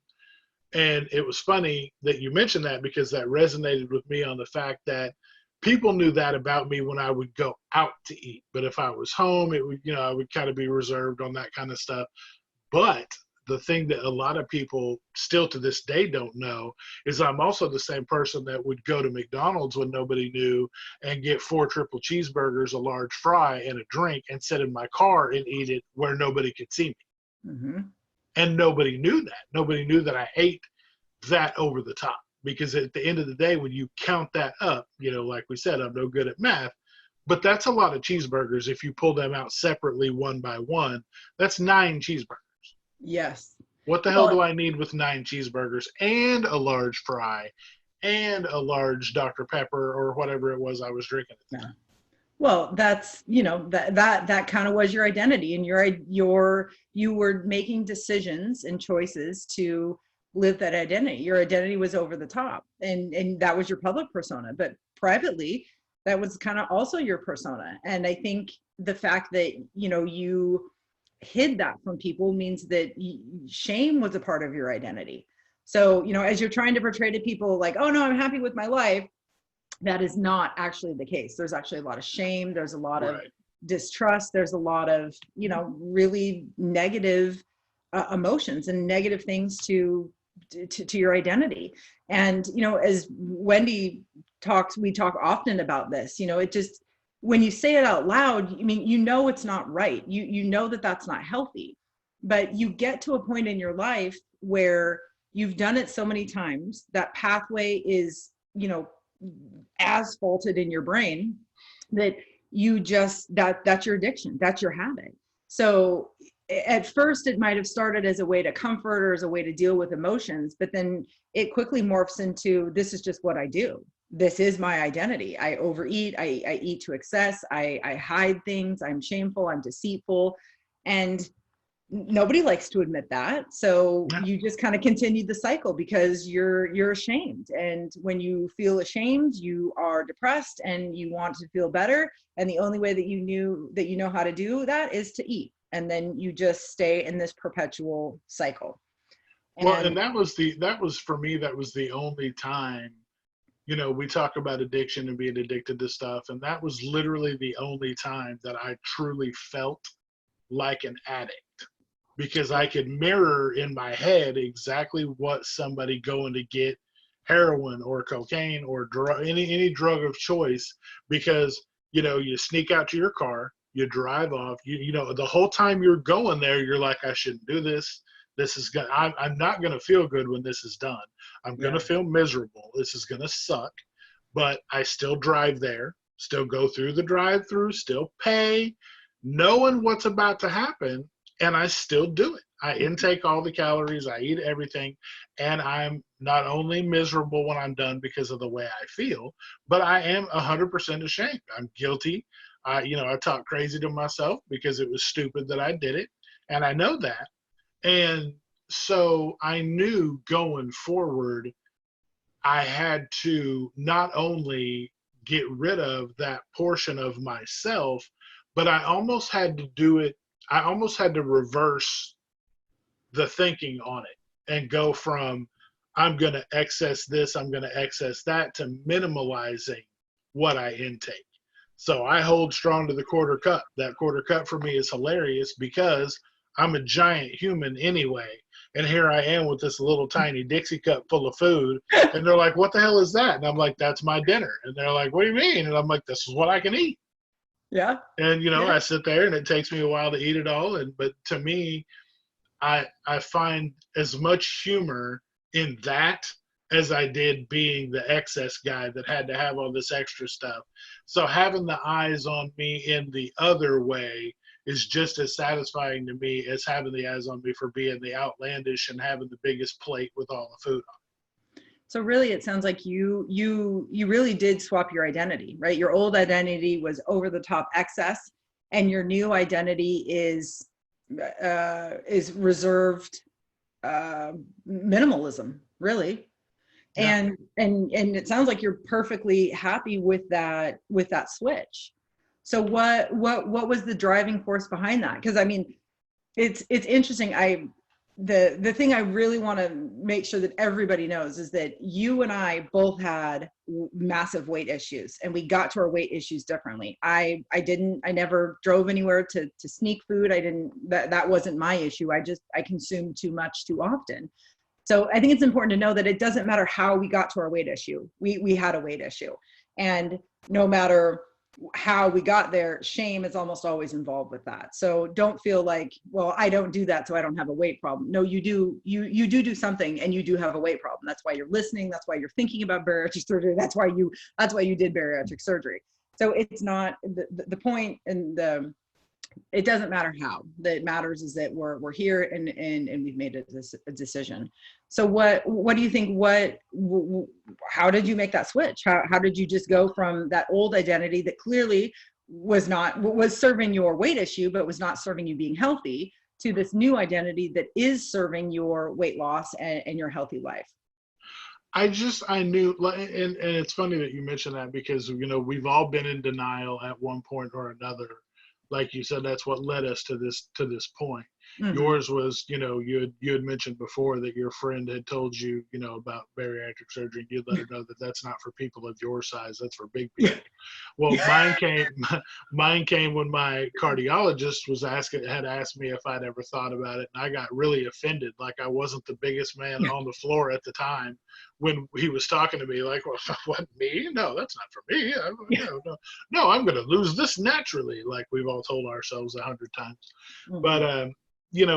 And it was funny that you mentioned that, because that resonated with me on the fact that people knew that about me when I would go out to eat. But if I was home, it would, I would kind of be reserved on that kind of stuff. But the thing that a lot of people still to this day don't know is I'm also the same person that would go to McDonald's when nobody knew and get 4 triple cheeseburgers, a large fry, and a drink, and sit in my car and eat it where nobody could see me. And nobody knew that. Nobody knew that I ate that over the top. Because at the end of the day, when you count that up, like we said, I'm no good at math, but that's a lot of cheeseburgers. If you pull them out separately one by one, that's 9 cheeseburgers. Yes. What the hell do I need with 9 cheeseburgers and a large fry and a large Dr. Pepper or whatever it was I was drinking at the time? Well, that's, that kind of was your identity, and you were making decisions and choices to live that identity. Your identity was over the top, and that was your public persona, but privately, that was kind of also your persona. And I think the fact that, you hid that from people means that shame was a part of your identity. So, as you're trying to portray to people like, oh no, I'm happy with my life, that is not actually the case. There's actually a lot of shame. There's a lot of distrust. There's a lot of, really negative emotions and negative things to your identity. And, as Wendy talks, we talk often about this, it just, when you say it out loud, I mean, it's not right. You know that that's not healthy, but you get to a point in your life where you've done it so many times, that pathway is, asphalted in your brain, that you just, that's your addiction, that's your habit. So at first it might have started as a way to comfort or as a way to deal with emotions, but then it quickly morphs into, this is just what I do. This is my identity. I overeat, I eat to excess, I hide things, I'm shameful, I'm deceitful, and nobody likes to admit that. So you just kind of continue the cycle because you're ashamed. And when you feel ashamed, you are depressed and you want to feel better. And the only way that you know how to do that is to eat. And then you just stay in this perpetual cycle. And that was for me, that was the only time, we talk about addiction and being addicted to stuff. And that was literally the only time that I truly felt like an addict, because I could mirror in my head exactly what somebody going to get heroin or cocaine or any drug of choice, because, you sneak out to your car, you drive off, the whole time you're going there, you're like, I shouldn't do this. This is good. I'm not going to feel good when this is done. I'm going to feel miserable. This is going to suck, but I still drive there. still go through the drive-through, still pay, knowing what's about to happen, and I still do it. I intake all the calories, I eat everything, and I'm not only miserable when I'm done because of the way I feel, but I am 100% ashamed. I'm guilty. I talk crazy to myself because it was stupid that I did it, and I know that. And so I knew going forward, I had to not only get rid of that portion of myself, but I almost had to do it. I almost had to reverse the thinking on it and go from I'm going to excess this, I'm going to excess that, to minimalizing what I intake. So I hold strong to the quarter cup. That quarter cup for me is hilarious because I'm a giant human anyway. And here I am with this little tiny Dixie cup full of food. And they're like, what the hell is that? And I'm like, that's my dinner. And they're like, what do you mean? And I'm like, this is what I can eat. Yeah. And, Yeah. I sit there and it takes me a while to eat it all. But to me, I find as much humor in that as I did being the excess guy that had to have all this extra stuff. So having the eyes on me in the other way is just as satisfying to me as having the eyes on me for being the outlandish and having the biggest plate with all the food on. So really, it sounds like you really did swap your identity, right? Your old identity was over the top excess, and your new identity is reserved minimalism, really. Yeah. And it sounds like you're perfectly happy with that switch. So what was the driving force behind that? Because I mean, it's interesting. The thing I really want to make sure that everybody knows is that you and I both had massive weight issues, and we got to our weight issues differently. I never drove anywhere to sneak food. That wasn't my issue. I consumed too much too often. So I think it's important to know that it doesn't matter how we got to our weight issue. We had a weight issue, and no matter how we got there, shame is almost always involved with that. So don't feel like, well, I don't do that, so I don't have a weight problem. No, you do. You do something, and you do have a weight problem. That's why you're listening. That's why you're thinking about bariatric surgery. That's why you did bariatric surgery. So it's not the point, and it doesn't matter how. That matters is that we're here and we've made a decision. So what do you think? How did you make that switch? How did you just go from that old identity that clearly was serving your weight issue, but was not serving you being healthy, to this new identity that is serving your weight loss and your healthy life? I knew, and it's funny that you mentioned that, because we've all been in denial at one point or another. Like you said, that's what led us to this point. Mm-hmm. Yours was, you had mentioned before that your friend had told you, about bariatric surgery. You'd let her know that that's not for people of your size. That's for big people. Well, mine came when my cardiologist had asked me if I'd ever thought about it. And I got really offended. Like I wasn't the biggest man on the floor at the time when he was talking to me. Like, well, what, me? No, that's not for me. No, I'm going to lose this naturally. Like we've all told ourselves 100 times. Mm-hmm. But,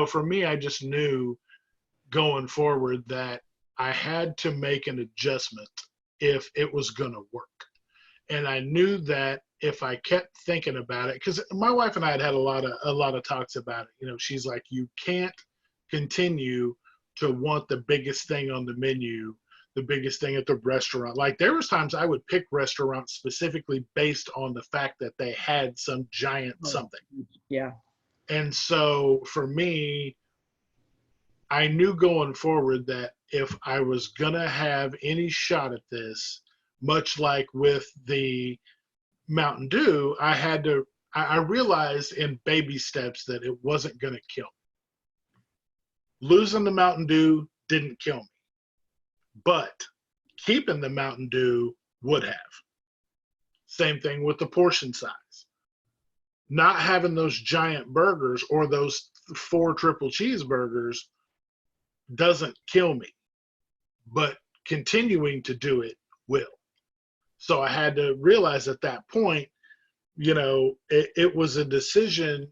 for me, I just knew going forward that I had to make an adjustment if it was going to work. And I knew that if I kept thinking about it, because my wife and I had a lot of talks about it. She's like, you can't continue to want the biggest thing on the menu, the biggest thing at the restaurant. Like there was times I would pick restaurants specifically based on the fact that they had some giant something. Yeah. And so for me, I knew going forward that if I was going to have any shot at this, much like with the Mountain Dew, I realized in baby steps that it wasn't going to kill me. Losing the Mountain Dew didn't kill me, but keeping the Mountain Dew would have. Same thing with the portion size. Not having those giant burgers or those 4 triple cheeseburgers doesn't kill me, but continuing to do it will. So I had to realize at that point, it was a decision.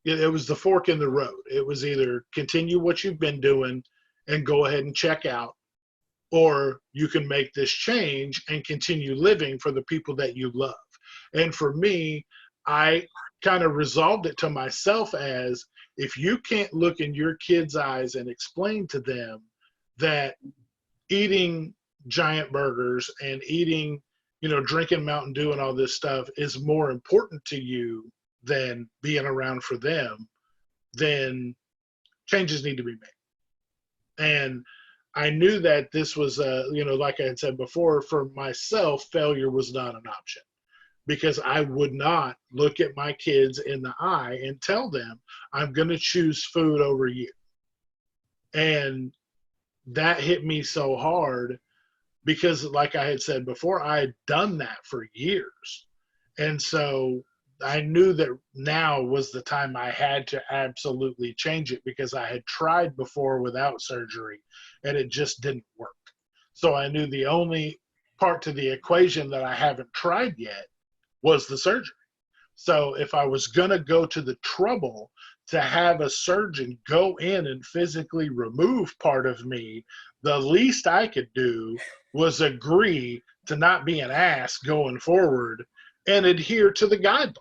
It was the fork in the road. It was either continue what you've been doing and go ahead and check out, or you can make this change and continue living for the people that you love. And for me, I kind of resolved it to myself as, if you can't look in your kids' eyes and explain to them that eating giant burgers and eating, drinking Mountain Dew and all this stuff is more important to you than being around for them, then changes need to be made. And I knew that this was, like I had said before, for myself, failure was not an option, because I would not look at my kids in the eye and tell them, I'm going to choose food over you. And that hit me so hard because, like I had said before, I had done that for years. And so I knew that now was the time I had to absolutely change it, because I had tried before without surgery and it just didn't work. So I knew the only part to the equation that I haven't tried yet was the surgery. So if I was going to go to the trouble to have a surgeon go in and physically remove part of me, the least I could do was agree to not be an ass going forward and adhere to the guidelines.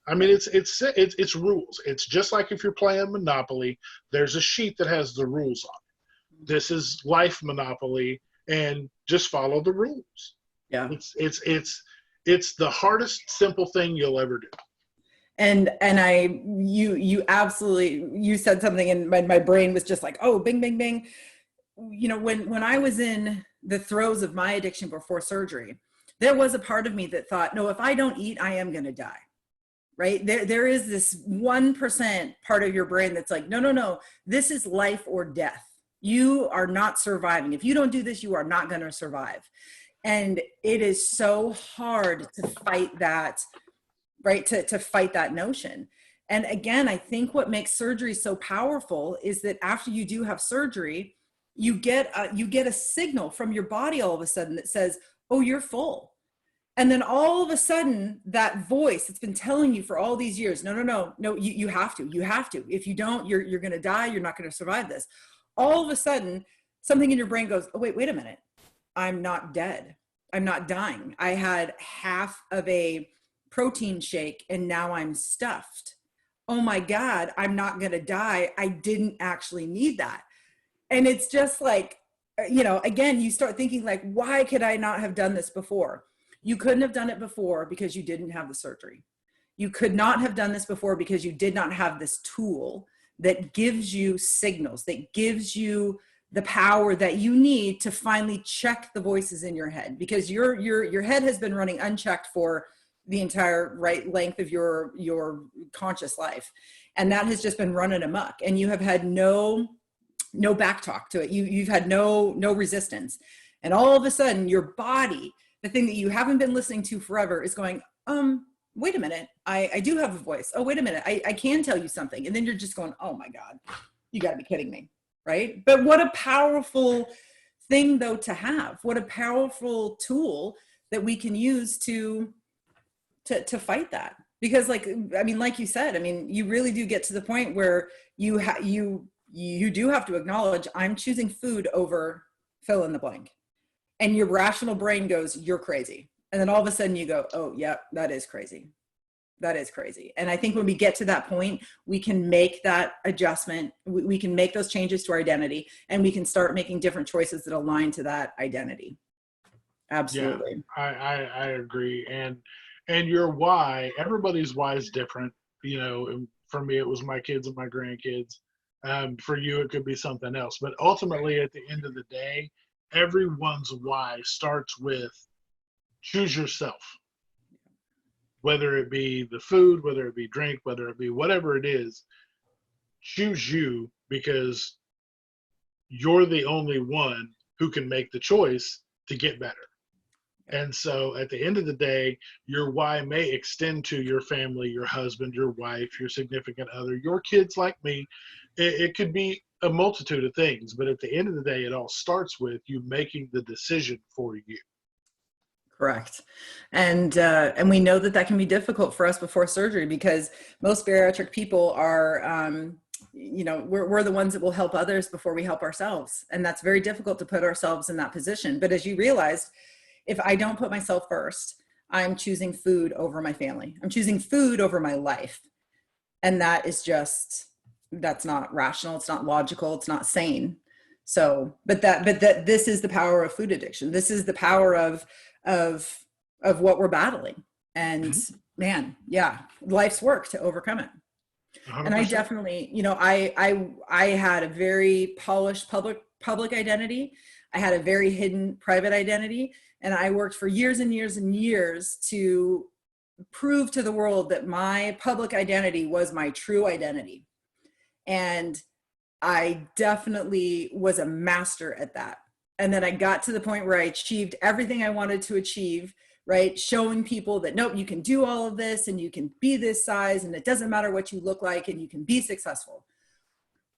I mean, it's rules. It's just like if you're playing Monopoly, there's a sheet that has the rules on it. This is life Monopoly, and just follow the rules. Yeah. It's the hardest simple thing you'll ever do. And you absolutely, you said something and my brain was just like, oh, bing, bing, bing. When I was in the throes of my addiction before surgery, there was a part of me that thought, no, if I don't eat, I am going to die. Right? There is this 1% part of your brain that's like, no, this is life or death. You are not surviving. If you don't do this, you are not going to survive. And it is so hard to fight that, right? To fight that notion. And again, I think what makes surgery so powerful is that after you do have surgery, you get a signal from your body all of a sudden that says, oh, you're full. And then all of a sudden, that voice that's been telling you for all these years, no, you have to. If you don't, you're going to die. You're not going to survive this. All of a sudden, something in your brain goes, oh, wait a minute. I'm not dead. I'm not dying. I had half of a protein shake and now I'm stuffed. Oh my God, I'm not going to die. I didn't actually need that. And it's just like, again, you start thinking like, why could I not have done this before? You couldn't have done it before because you didn't have the surgery. You could not have done this before because you did not have this tool that gives you signals, that gives you the power that you need to finally check the voices in your head, because your head has been running unchecked for the entire length of your conscious life. And that has just been running amok, and you have had no back talk to it. You've had no resistance. And all of a sudden your body, the thing that you haven't been listening to forever, is going, wait a minute, I do have a voice. Oh, wait a minute, I can tell you something. And then you're just going, oh my God, you gotta be kidding me, right? But what a powerful thing though to have, what a powerful tool that we can use to fight that. Because like you said, you really do get to the point where you do have to acknowledge, I'm choosing food over fill in the blank. And your rational brain goes, you're crazy. And then all of a sudden you go, oh yeah, that is crazy. That is crazy. And I think when we get to that point, we can make that adjustment. We can make those changes to our identity, and we can start making different choices that align to that identity. Absolutely. Yeah, I agree. And your why, everybody's why is different. For me, it was my kids and my grandkids. For you, it could be something else. But ultimately, at the end of the day, everyone's why starts with choose yourself. Whether it be the food, whether it be drink, whether it be whatever it is, choose you, because you're the only one who can make the choice to get better. And so at the end of the day, your why may extend to your family, your husband, your wife, your significant other, your kids like me. It could be a multitude of things, but at the end of the day, it all starts with you making the decision for you. Correct. And we know that can be difficult for us before surgery, because most bariatric people are, we're the ones that will help others before we help ourselves. And that's very difficult to put ourselves in that position. But as you realized, if I don't put myself first, I'm choosing food over my family. I'm choosing food over my life. And that is just, that's not rational. It's not logical. It's not sane. So, but this is the power of food addiction. This is the power of what we're battling. And man, yeah, life's work to overcome it. 100%. And I definitely, I had a very polished public identity. I had a very hidden private identity. And I worked for years and years and years to prove to the world that my public identity was my true identity. And I definitely was a master at that. And then I got to the point where I achieved everything I wanted to achieve, right? Showing people that, nope, you can do all of this and you can be this size and it doesn't matter what you look like and you can be successful.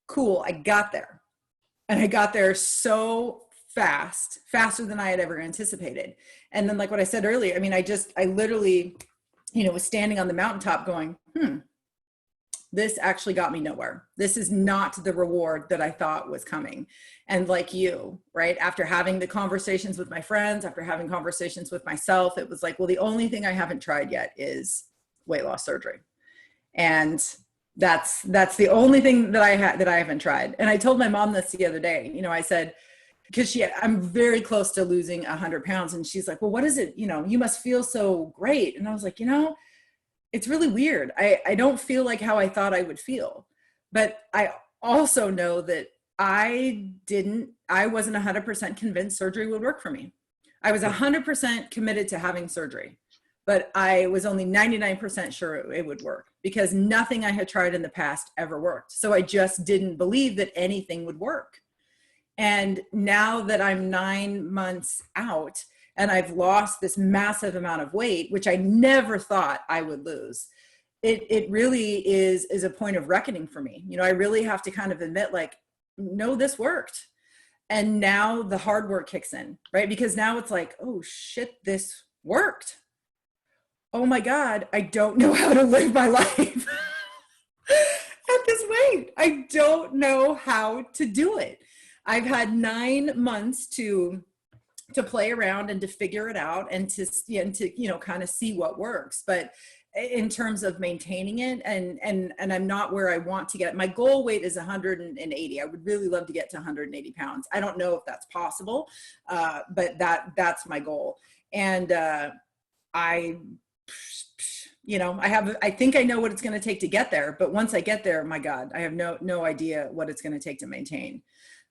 Cool, I got there. And I got there so fast, faster than I had ever anticipated. And then like what I said earlier, I mean, I literally, was standing on the mountaintop going, this actually got me nowhere. This is not the reward that I thought was coming. And like you, right? After having the conversations with my friends, after having conversations with myself, it was like, well, the only thing I haven't tried yet is weight loss surgery. And that's the only thing that I haven't tried. And I told my mom this the other day, I said, because I'm very close to losing 100 pounds. And she's like, well, what is it? You must feel so great. And I was like, it's really weird. I don't feel like how I thought I would feel, but I also know that I wasn't 100% convinced surgery would work for me. I was 100% committed to having surgery, but I was only 99% sure it would work because nothing I had tried in the past ever worked. So I just didn't believe that anything would work. And now that I'm 9 months out, and I've lost this massive amount of weight, which I never thought I would lose. It really is a point of reckoning for me. I really have to kind of admit, like, no, this worked. And now the hard work kicks in, right? Because now it's like, oh shit, this worked. Oh my God, I don't know how to live my life at this weight. I don't know how to do it. I've had 9 months to play around and to figure it out and to kind of see what works. But in terms of maintaining it and I'm not where I want to get. My goal weight is 180. I would really love to get to 180 pounds. I don't know if that's possible, but that's my goal. And I think I know what it's going to take to get there, but once I get there, my God, I have no idea what it's going to take to maintain.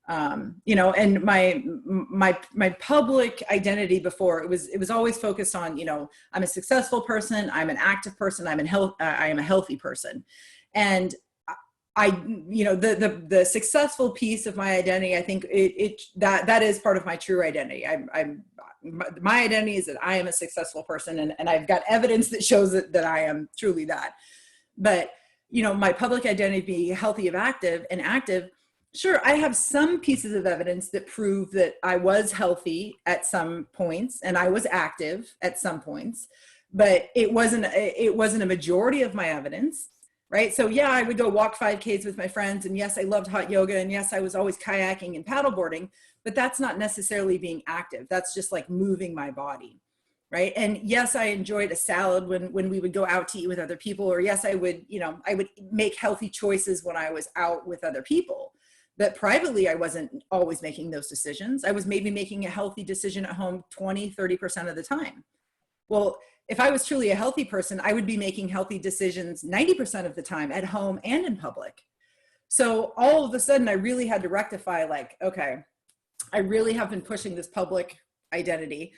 And my public identity before, it was always focused on, I'm a successful person, I'm an active person, I am a healthy person. And the successful piece of my identity, I think that is part of my true identity. My identity is that I am a successful person and I've got evidence that shows that I am truly that. But, my public identity being healthy and active, sure, I have some pieces of evidence that prove that I was healthy at some points and I was active at some points, but it wasn't a majority of my evidence, right? So yeah, I would go walk 5Ks with my friends, and yes, I loved hot yoga, and yes, I was always kayaking and paddleboarding, but that's not necessarily being active. That's just like moving my body, right? And yes, I enjoyed a salad when we would go out to eat with other people, or yes, I would make healthy choices when I was out with other people. But privately, I wasn't always making those decisions. I was maybe making a healthy decision at home 20, 30% of the time. Well, if I was truly a healthy person, I would be making healthy decisions 90% of the time at home and in public. So all of a sudden, I really had to rectify, like, okay, I really have been pushing this public identity.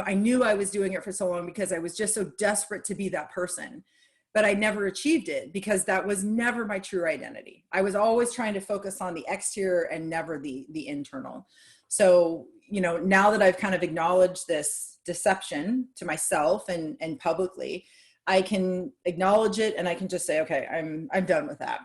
I knew I was doing it for so long because I was just so desperate to be that person. But I never achieved it because that was never my true identity. I was always trying to focus on the exterior and never the internal. So, now that I've kind of acknowledged this deception to myself and publicly, I can acknowledge it and I can just say, okay, I'm done with that.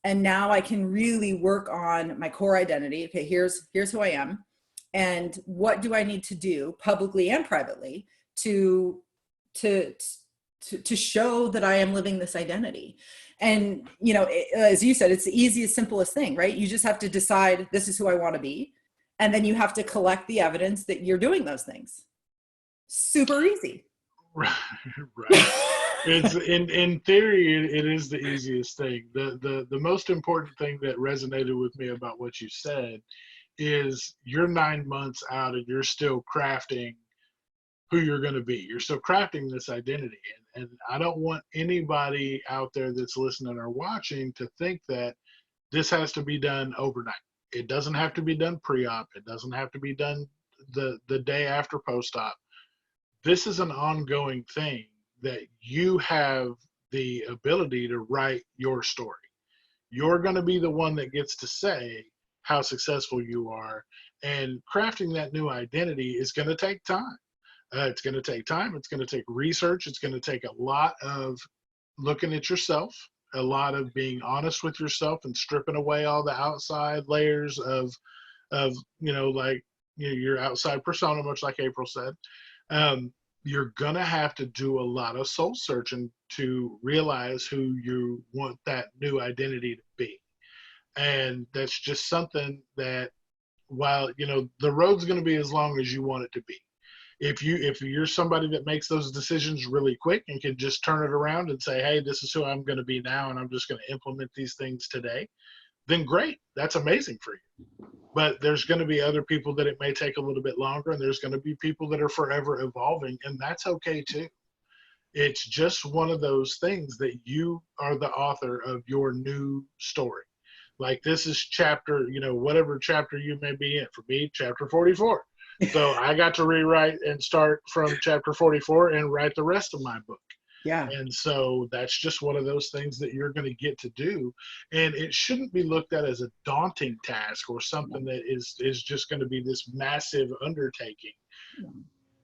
And now I can really work on my core identity. Okay, here's who I am. And what do I need to do publicly and privately to show that I am living this identity. And, as you said, it's the easiest, simplest thing, right? You just have to decide this is who I want to be. And then you have to collect the evidence that you're doing those things. Super easy. Right. Right. It's in theory, it is the easiest thing. The most important thing that resonated with me about what you said is you're 9 months out and you're still crafting who you're going to be. You're still crafting this identity. And I don't want anybody out there that's listening or watching to think that this has to be done overnight. It doesn't have to be done pre-op. It doesn't have to be done the day after post-op. This is an ongoing thing that you have the ability to write your story. You're going to be the one that gets to say how successful you are. And crafting that new identity is going to take time. It's going to take time. It's going to take research. It's going to take a lot of looking at yourself, a lot of being honest with yourself and stripping away all the outside layers of like your outside persona, much like April said. You're gonna have to do a lot of soul searching to realize who you want that new identity to be. And that's just something that, while the road's going to be as long as you want it to be. If you're somebody that makes those decisions really quick and can just turn it around and say, hey, this is who I'm going to be now, and I'm just going to implement these things today, then great, that's amazing for you. But there's going to be other people that it may take a little bit longer, and there's going to be people that are forever evolving, and that's okay too. It's just one of those things that you are the author of your new story. Like, this is chapter, whatever chapter you may be in. For me, chapter 44. So I got to rewrite and start from chapter 44 and write the rest of my book. Yeah. And so that's just one of those things that you're going to get to do. And it shouldn't be looked at as a daunting task or something that is just going to be this massive undertaking.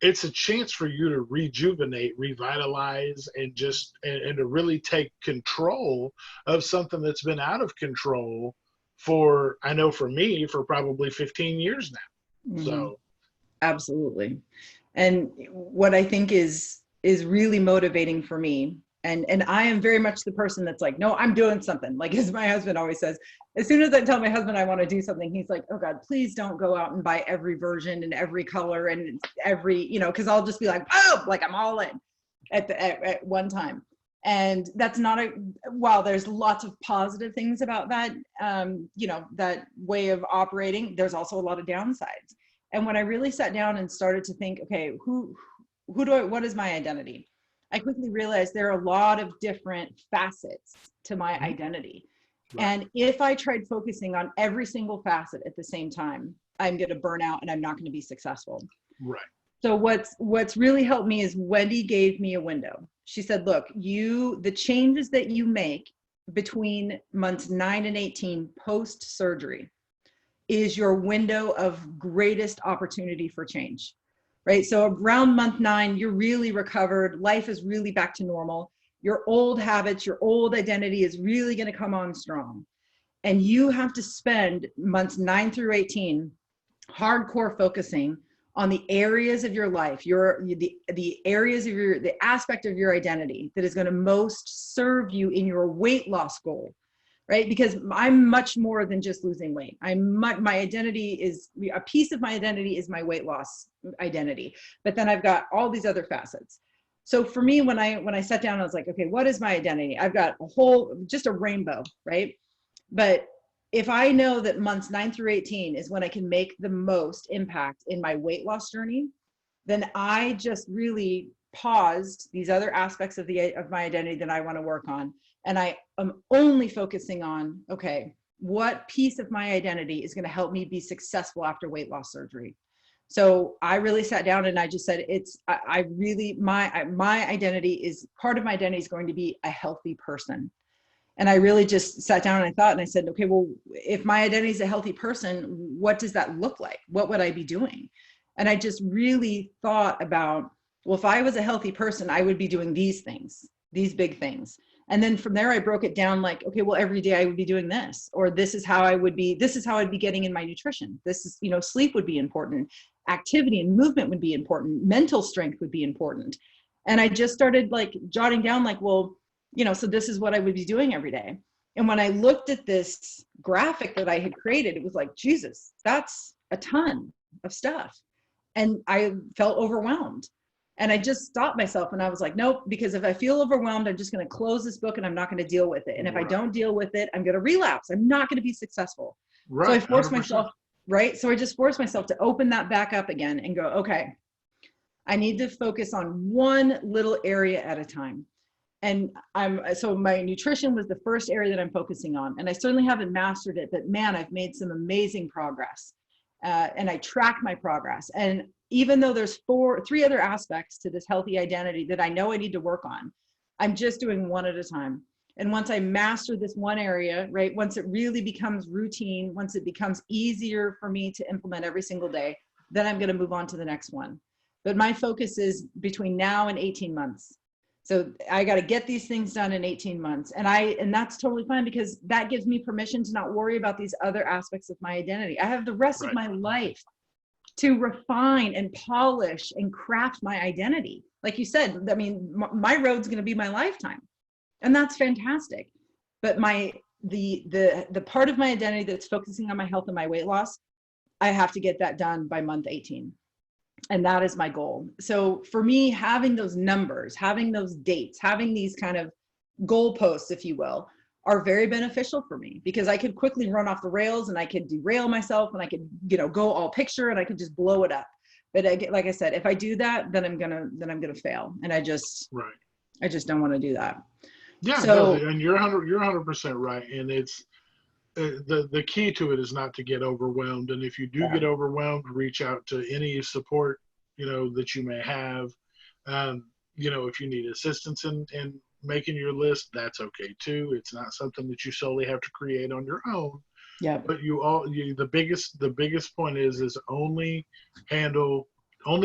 It's a chance for you to rejuvenate, revitalize, and to really take control of something that's been out of control for, I know for me, for probably 15 years now. Mm-hmm. So absolutely. And what I think is really motivating for me, and I am very much the person that's like, no, I'm doing something. Like, as my husband always says, as soon as I tell my husband I want to do something, he's like, oh God, please don't go out and buy every version and every color and every, because I'll just be like, oh, like I'm all in at one time. And that's not while there's lots of positive things about that, that way of operating, there's also a lot of downsides. And when I really sat down and started to think, okay, what is my identity? I quickly realized there are a lot of different facets to my identity. Right. And if I tried focusing on every single facet at the same time, I'm going to burn out and I'm not going to be successful. Right. So what's really helped me is Wendy gave me a window. She said, look, the changes that you make between months 9 and 18 post-surgery is your window of greatest opportunity for change. Right? So around month 9, you're really recovered. Life is really back to normal. Your old habits, your old identity is really going to come on strong. And you have to spend months 9 through 18 hardcore focusing on the areas of your life, the areas of the aspect of your identity that is going to most serve you in your weight loss goal. Right? Because I'm much more than just losing weight. My identity is, a piece of my identity is my weight loss identity, but then I've got all these other facets. So for me, when I sat down, I was like, okay, what is my identity? I've got just a rainbow, right? But if I know that months 9 through 18 is when I can make the most impact in my weight loss journey, then I just really paused these other aspects of my identity that I want to work on. And I am only focusing on, okay, what piece of my identity is going to help me be successful after weight loss surgery? So I really sat down and I just said, my identity is, part of my identity is going to be a healthy person. And I really just sat down and I thought, and I said, okay, well, if my identity is a healthy person, what does that look like? What would I be doing? And I just really thought about, well, if I was a healthy person, I would be doing these things, these big things. And then from there, I broke it down like, okay, well, every day I would be doing this, or this is how I'd be getting in my nutrition. This is, sleep would be important. Activity and movement would be important. Mental strength would be important. And I just started like jotting down like, well, so this is what I would be doing every day. And when I looked at this graphic that I had created, it was like, Jesus, that's a ton of stuff. And I felt overwhelmed. And I just stopped myself and I was like, nope, because if I feel overwhelmed, I'm just going to close this book and I'm not going to deal with it. And if I don't deal with it, I'm going to relapse. I'm not going to be successful. So I Right. forced 100%. myself, right? So I just forced myself to open that back up again and go, okay, I need to focus on one little area at a time. And so my nutrition was the first area that I'm focusing on. And I certainly haven't mastered it, but man, I've made some amazing progress. And I track my progress. And even though there's three other aspects to this healthy identity that I know I need to work on, I'm just doing one at a time. And once I master this one area, right, once it really becomes routine, once it becomes easier for me to implement every single day, then I'm going to move on to the next one. But my focus is between now and 18 months. So I got to get these things done in 18 months. And that's totally fine, because that gives me permission to not worry about these other aspects of my identity. I have the rest of my life to refine and polish and craft my identity. Like you said, I mean, my road's going to be my lifetime, and that's fantastic. But the part of my identity that's focusing on my health and my weight loss, I have to get that done by month 18. And that is my goal. So for me, having those numbers, having those dates, having these kind of goalposts, if you will, are very beneficial for me, because I could quickly run off the rails and I could derail myself and I could, go all picture and I could just blow it up. But like I said, if I do that, then I'm gonna fail. And I just don't want to do that. Yeah, so, no, and you're 100% right. And it's the key to it is not to get overwhelmed. And if you do get overwhelmed, reach out to any support that you may have. If you need assistance in making your list, that's okay too. It's not something that you solely have to create on your own. yeah. But the biggest point is only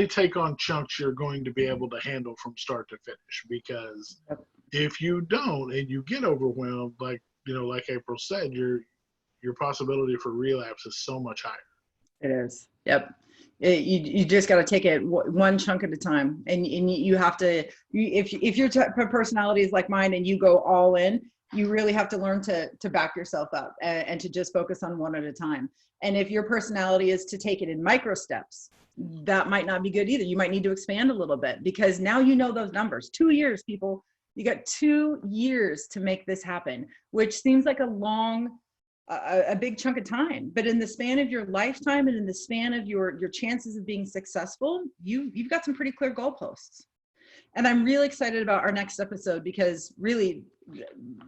take on chunks you're going to be able to handle from start to finish. Because if you don't and you get overwhelmed, like April said, your possibility for relapse is so much higher. It is. Yep. You just got to take it one chunk at a time, and you have to. If your personality is like mine and you go all in, you really have to learn to back yourself up and to just focus on one at a time. And if your personality is to take it in micro steps, that might not be good either. You might need to expand a little bit, because now you know those numbers. 2 years, people. You got 2 years to make this happen, which seems like a big chunk of time, but in the span of your lifetime and in the span of your chances of being successful, you've got some pretty clear goalposts. And I'm really excited about our next episode, because really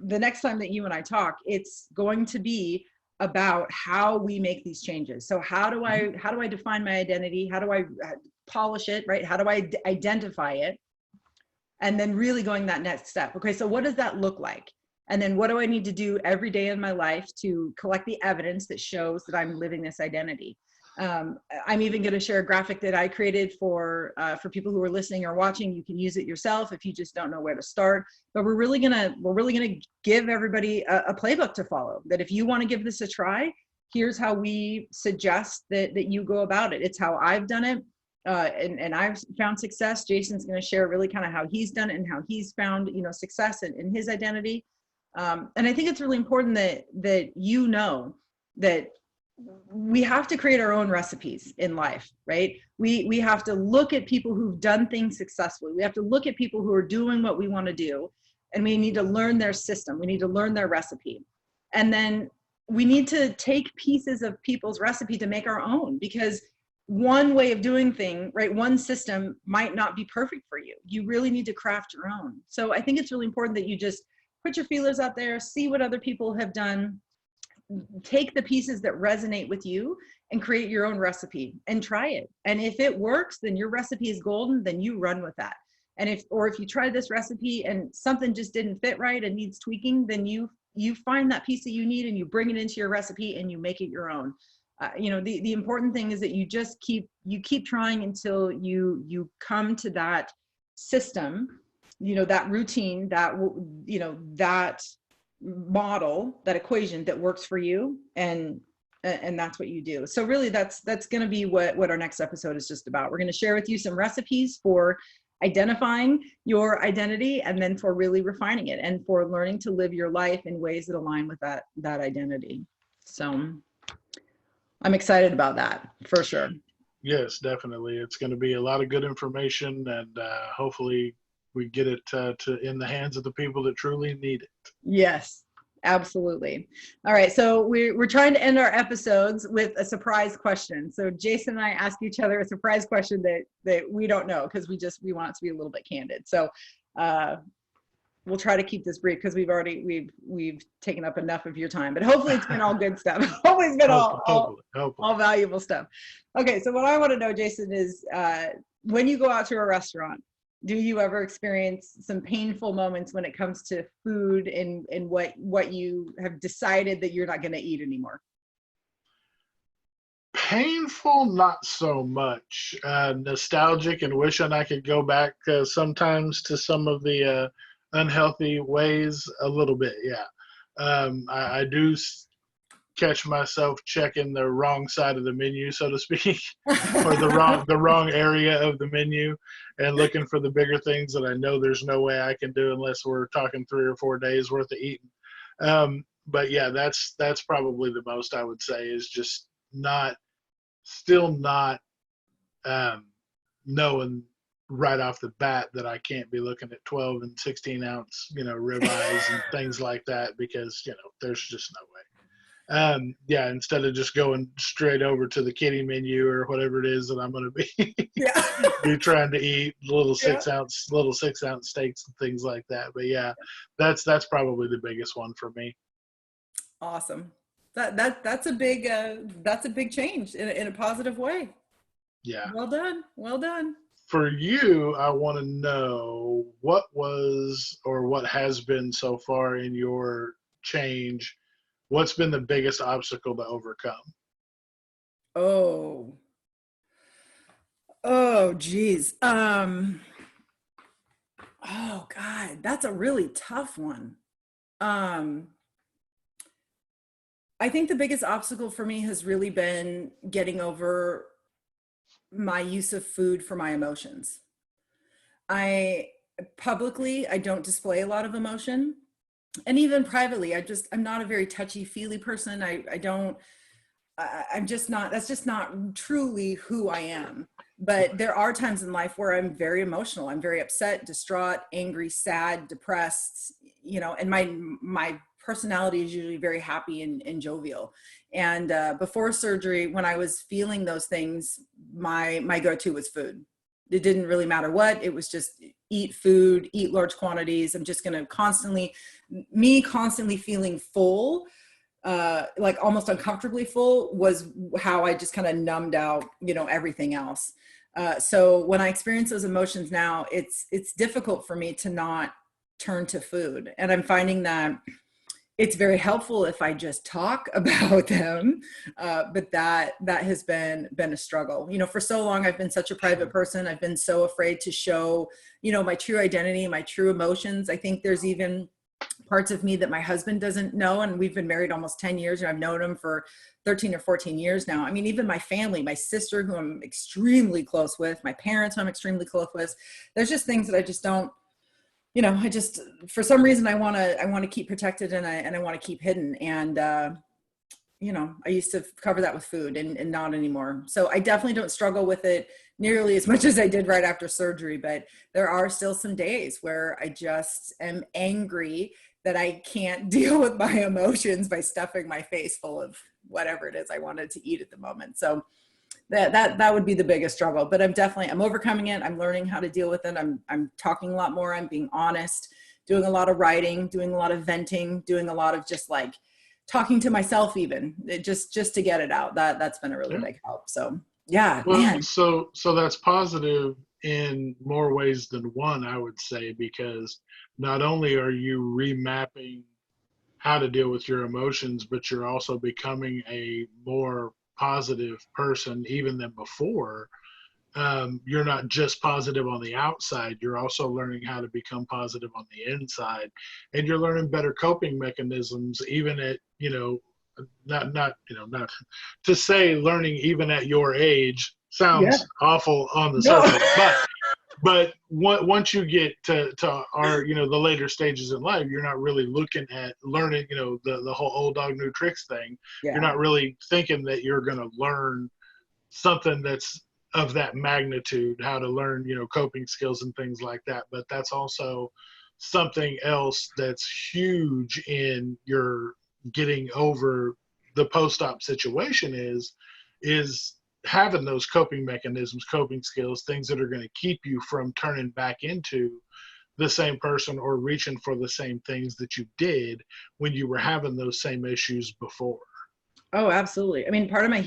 the next time that you and I talk, it's going to be about how we make these changes. So how do I define my identity? How do I polish it, right? How do I identify it? And then really going that next step. Okay, so what does that look like? And then what do I need to do every day in my life to collect the evidence that shows that I'm living this identity? I'm even going to share a graphic that I created for people who are listening or watching. You can use it yourself if you just don't know where to start. But we're really gonna give everybody a playbook to follow. That if you want to give this a try, here's how we suggest that you go about it. It's how I've done it, and I've found success. Jason's going to share really kind of how he's done it and how he's found success in his identity. And I think it's really important that that we have to create our own recipes in life, right? We have to look at people who've done things successfully. We have to look at people who are doing what we want to do, and we need to learn their system. We need to learn their recipe. And then we need to take pieces of people's recipe to make our own, because one way of doing things, right, one system might not be perfect for you. You really need to craft your own. So I think it's really important that you just put your feelers out there, see what other people have done, take the pieces that resonate with you and create your own recipe and try it. And if it works, then your recipe is golden, then you run with that. And if you try this recipe and something just didn't fit right and needs tweaking, then you find that piece that you need and you bring it into your recipe and you make it your own. The important thing is that you just keep trying until you come to that system, that routine, that model, that equation that works for you, and that's what you do. So really that's going to be what our next episode is just about. We're going to share with you some recipes for identifying your identity, and then for really refining it, and for learning to live your life in ways that align with that identity. So I'm excited about that, for sure. Yes, definitely. It's going to be a lot of good information, and hopefully we get it to in the hands of the people that truly need it. Yes, absolutely. All right, so we're trying to end our episodes with a surprise question. So Jason and I ask each other a surprise question that we don't know, because we want it to be a little bit candid. So we'll try to keep this brief, because we've taken up enough of your time, but hopefully it's been all good stuff. Hopefully it's been all valuable stuff. Okay, so what I want to know, Jason, is when you go out to a restaurant, do you ever experience some painful moments when it comes to food and what you have decided that you're not going to eat anymore? Painful, not so much. Nostalgic and wishing I could go back sometimes to some of the unhealthy ways a little bit. Yeah. I do catch myself checking the wrong side of the menu, so to speak, or the wrong area of the menu, and looking for the bigger things that I know there's no way I can do unless we're talking 3 or 4 days worth of eating. But yeah, that's probably the most I would say, is just still not knowing right off the bat that I can't be looking at 12 and 16 ounce, ribeyes and things like that, because, there's just no way. Yeah, instead of just going straight over to the kiddie menu or whatever it is that I'm going to be Yeah. be trying to eat little Yeah. 6 ounce steaks and things like that. But yeah, that's probably the biggest one for me. Awesome. That's a big change in a positive way. Yeah. Well done. Well done. For you, I want to know what was, or what has been so far in your change, what's been the biggest obstacle to overcome? Oh geez. Oh God, that's a really tough one. Um, I think the biggest obstacle for me has really been getting over my use of food for my emotions. I I don't display a lot of emotion. And even privately, I'm not a very touchy feely person. I don't, I'm just not, that's just not truly who I am. But there are times in life where I'm very emotional. I'm very upset, distraught, angry, sad, depressed, and my personality is usually very happy and jovial. And before surgery, when I was feeling those things, my go-to was food. It didn't really matter what, it was just eat food, eat large quantities. I'm just going to constantly feeling full, like almost uncomfortably full, was how I just kind of numbed out, everything else. So when I experience those emotions now, it's difficult for me to not turn to food. And I'm finding that it's very helpful if I just talk about them. But that has been a struggle. For so long, I've been such a private person. I've been so afraid to show, my true identity, my true emotions. I think there's even parts of me that my husband doesn't know. And we've been married almost 10 years, and I've known him for 13 or 14 years now. I mean, even my family, my sister, who I'm extremely close with, my parents, who I'm extremely close with, there's just things that I just don't, I just, for some reason, I want to keep protected, and I want to keep hidden. And, I used to cover that with food, and not anymore. So I definitely don't struggle with it nearly as much as I did right after surgery, but there are still some days where I just am angry that I can't deal with my emotions by stuffing my face full of whatever it is I wanted to eat at the moment. So that would be the biggest struggle, but I'm overcoming it. I'm learning how to deal with it. I'm talking a lot more. I'm being honest, doing a lot of writing, doing a lot of venting, doing a lot of just like talking to myself, even just to get it out. That's been a really big help. So yeah, Well, man. so that's positive in more ways than one, I would say, because not only are you remapping how to deal with your emotions, but you're also becoming a more positive person even than before. You're not just positive on the outside, you're also learning how to become positive on the inside, and you're learning better coping mechanisms, even at, not to say learning even at your age Yeah. sounds awful on the No. surface, but once you get to our, the later stages in life, you're not really looking at learning, the whole old dog new tricks thing. You're Yeah. not really thinking that you're going to learn something that's of that magnitude, how to learn, coping skills and things like that. But that's also something else that's huge in your getting over the post-op situation is having those coping mechanisms, coping skills, things that are going to keep you from turning back into the same person or reaching for the same things that you did when you were having those same issues before. Oh, absolutely. I mean, part of my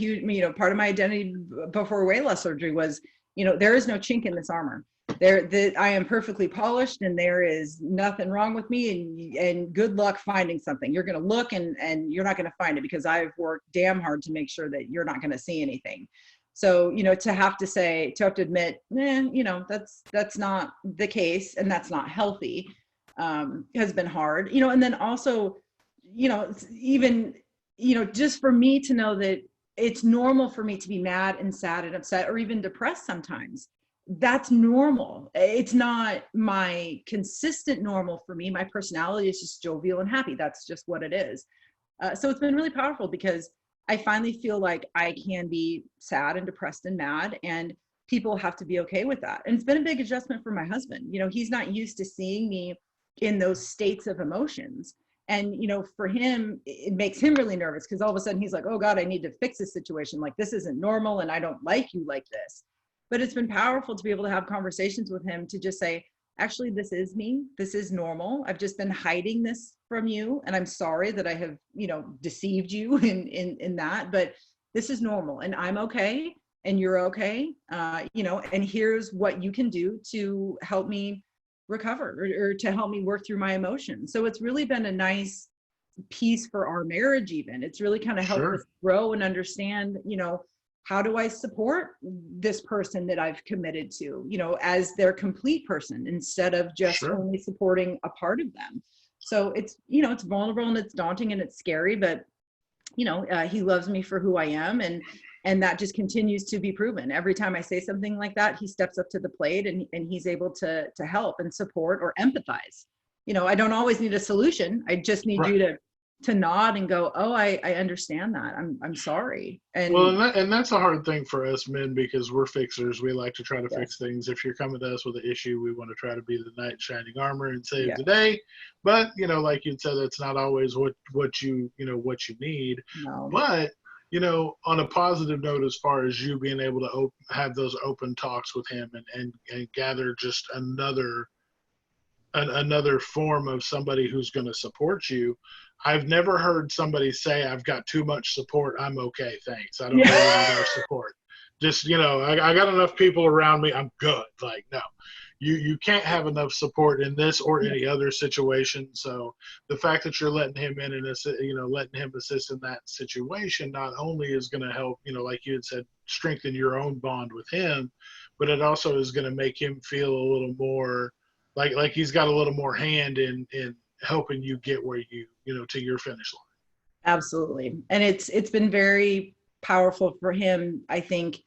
part of my identity before weight loss surgery was, there is no chink in this armor. I am perfectly polished, and there is nothing wrong with me. And good luck finding something. You're going to look, and you're not going to find it, because I've worked damn hard to make sure that you're not going to see anything. So, to have to admit, that's not the case, and that's not healthy, has been hard. And then also, even, just for me to know that it's normal for me to be mad and sad and upset or even depressed sometimes. That's normal. It's not my consistent normal for me. My personality is just jovial and happy. That's just what it is. So it's been really powerful, because I finally feel like I can be sad and depressed and mad, and people have to be okay with that. And it's been a big adjustment for my husband. He's not used to seeing me in those states of emotions. And, for him, it makes him really nervous, because all of a sudden he's like, oh God, I need to fix this situation. Like, this isn't normal, and I don't like you like this. But it's been powerful to be able to have conversations with him to just say, actually, this is me. This is normal. I've just been hiding this from you. And I'm sorry that I have, deceived you in that, but this is normal, and I'm okay, and you're okay. And here's what you can do to help me recover, or to help me work through my emotions. So it's really been a nice piece for our marriage. Even it's really kind of helped us grow and understand, how do I support this person that I've committed to, as their complete person, instead of just only supporting a part of them. So it's, it's vulnerable, and it's daunting, and it's scary, but he loves me for who I am. And that just continues to be proven. Every time I say something like that, he steps up to the plate, and he's able to help and support or empathize. I don't always need a solution. I just need you to nod and go, oh, I understand that. I'm sorry. And that's a hard thing for us men, because we're fixers. We like to try to fix things. If you're coming to us with an issue, we want to try to be the knight in shining armor and save the day. But, like you said, it's not always what you need. No. But, on a positive note, as far as you being able to have those open talks with him and gather just another form of somebody who's going to support you. I've never heard somebody say, I've got too much support, I'm okay, thanks, I don't need any more support. Just, I got enough people around me, I'm good. Like, no, you can't have enough support in this or any other situation. So the fact that you're letting him in and letting him assist in that situation, not only is going to help, like you had said, strengthen your own bond with him, but it also is going to make him feel a little more like he's got a little more hand in helping you get where you to your finish line. Absolutely. And it's been very powerful for him, I think,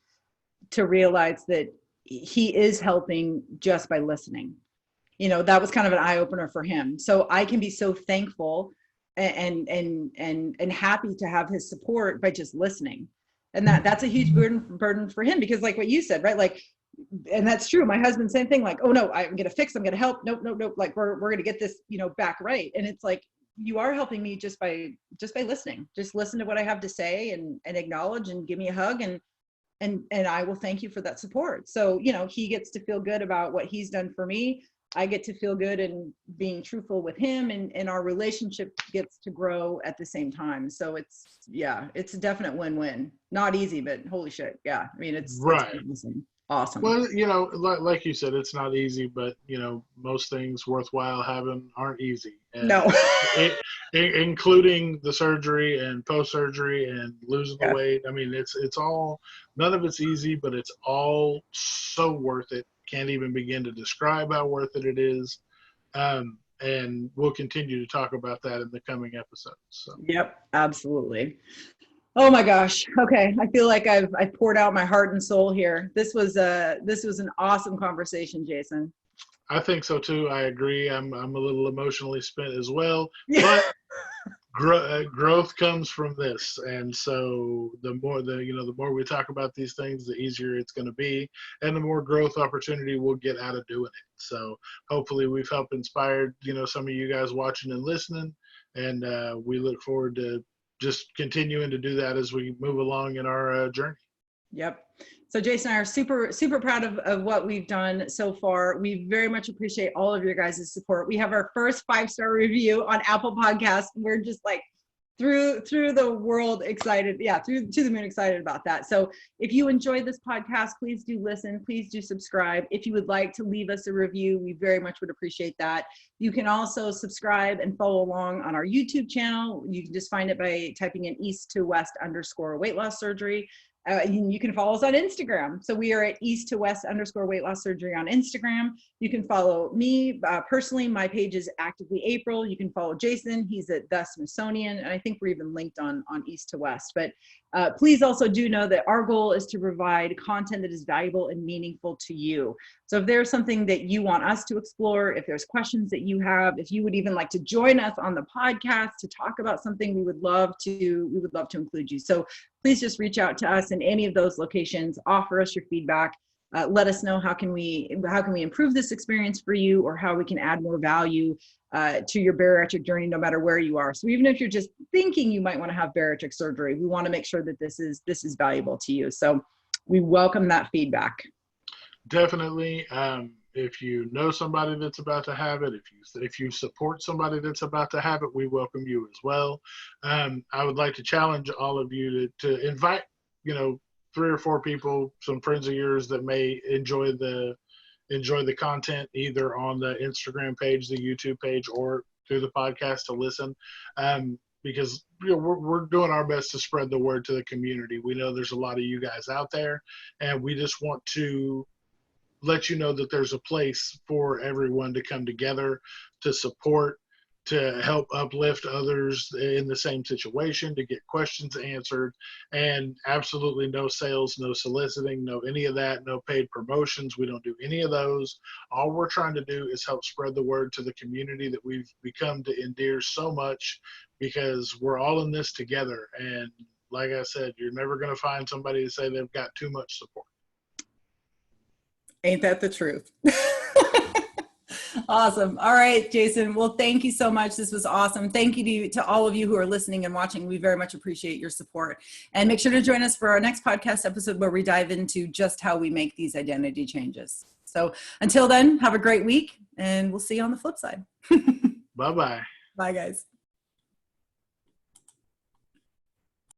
to realize that he is helping just by listening. That was kind of an eye opener for him. So I can be so thankful and happy to have his support by just listening. And that's a huge burden for him, because like what you said, right? Like, and that's true. My husband, same thing. Like, oh no, I'm going to fix, I'm going to help. Nope. Like we're going to get this, back right. And it's like, you are helping me just by listening. Just listen to what I have to say, and acknowledge, and give me a hug, and I will thank you for that support. So, he gets to feel good about what he's done for me. I get to feel good in being truthful with him, and our relationship gets to grow at the same time. So it's a definite win-win. Not easy, but holy shit. Yeah. I mean, it's awesome. Well, like you said, it's not easy, but most things worthwhile having aren't easy. And no. Including the surgery and post-surgery and losing the weight. I mean, it's all, none of it's easy, but it's all so worth it. Can't even begin to describe how worth it is. And we'll continue to talk about that in the coming episodes. So. Yep, absolutely. Oh my gosh. Okay. I feel like I've poured out my heart and soul here. This was an awesome conversation, Jason. I think so too. I agree. I'm a little emotionally spent as well, but growth comes from this, and so the more we talk about these things, the easier it's going to be, and the more growth opportunity we'll get out of doing it. So hopefully we've helped inspired some of you guys watching and listening, and we look forward to just continuing to do that as we move along in our journey. Yep. So Jason and I are super, super proud of what we've done so far. We very much appreciate all of your guys' support. We have our first 5-star review on Apple Podcasts. We're just like through the world excited. Yeah, through to the moon excited about that. So if you enjoyed this podcast, please do listen. Please do subscribe. If you would like to leave us a review, we very much would appreciate that. You can also subscribe and follow along on our YouTube channel. You can just find it by typing in east-to-west_weight loss surgery. You can follow us on Instagram. So we are at east-to-west_weight loss surgery on Instagram. You can follow me personally. My page is Actively April. You can follow Jason. He's at The Smithsonian. And I think we're even linked on East to West. But please also do know that our goal is to provide content that is valuable and meaningful to you. So if there's something that you want us to explore, if there's questions that you have, if you would even like to join us on the podcast to talk about something, we would love to include you. So please just reach out to us in any of those locations, offer us your feedback, let us know how can we improve this experience for you, or how we can add more value to your bariatric journey, no matter where you are. So even if you're just thinking you might want to have bariatric surgery, we want to make sure that this is valuable to you. So we welcome that feedback. Definitely. If you know somebody that's about to have it, if you support somebody that's about to have it, we welcome you as well. I would like to challenge all of you to invite, 3 or 4 people, some friends of yours that may enjoy the content, either on the Instagram page, the YouTube page, or through the podcast to listen. Because we're doing our best to spread the word to the community. We know there's a lot of you guys out there, and we just want to let you know that there's a place for everyone to come together, to support, to help uplift others in the same situation, to get questions answered, and absolutely no sales, no soliciting, no any of that, no paid promotions. We don't do any of those. All we're trying to do is help spread the word to the community that we've become to endear so much, because we're all in this together. And like I said, you're never going to find somebody to say they've got too much support. Ain't that the truth? Awesome. All right, Jason. Well, thank you so much. This was awesome. Thank you to all of you who are listening and watching. We very much appreciate your support. And make sure to join us for our next podcast episode, where we dive into just how we make these identity changes. So until then, have a great week, and we'll see you on the flip side. Bye-bye. Bye, guys.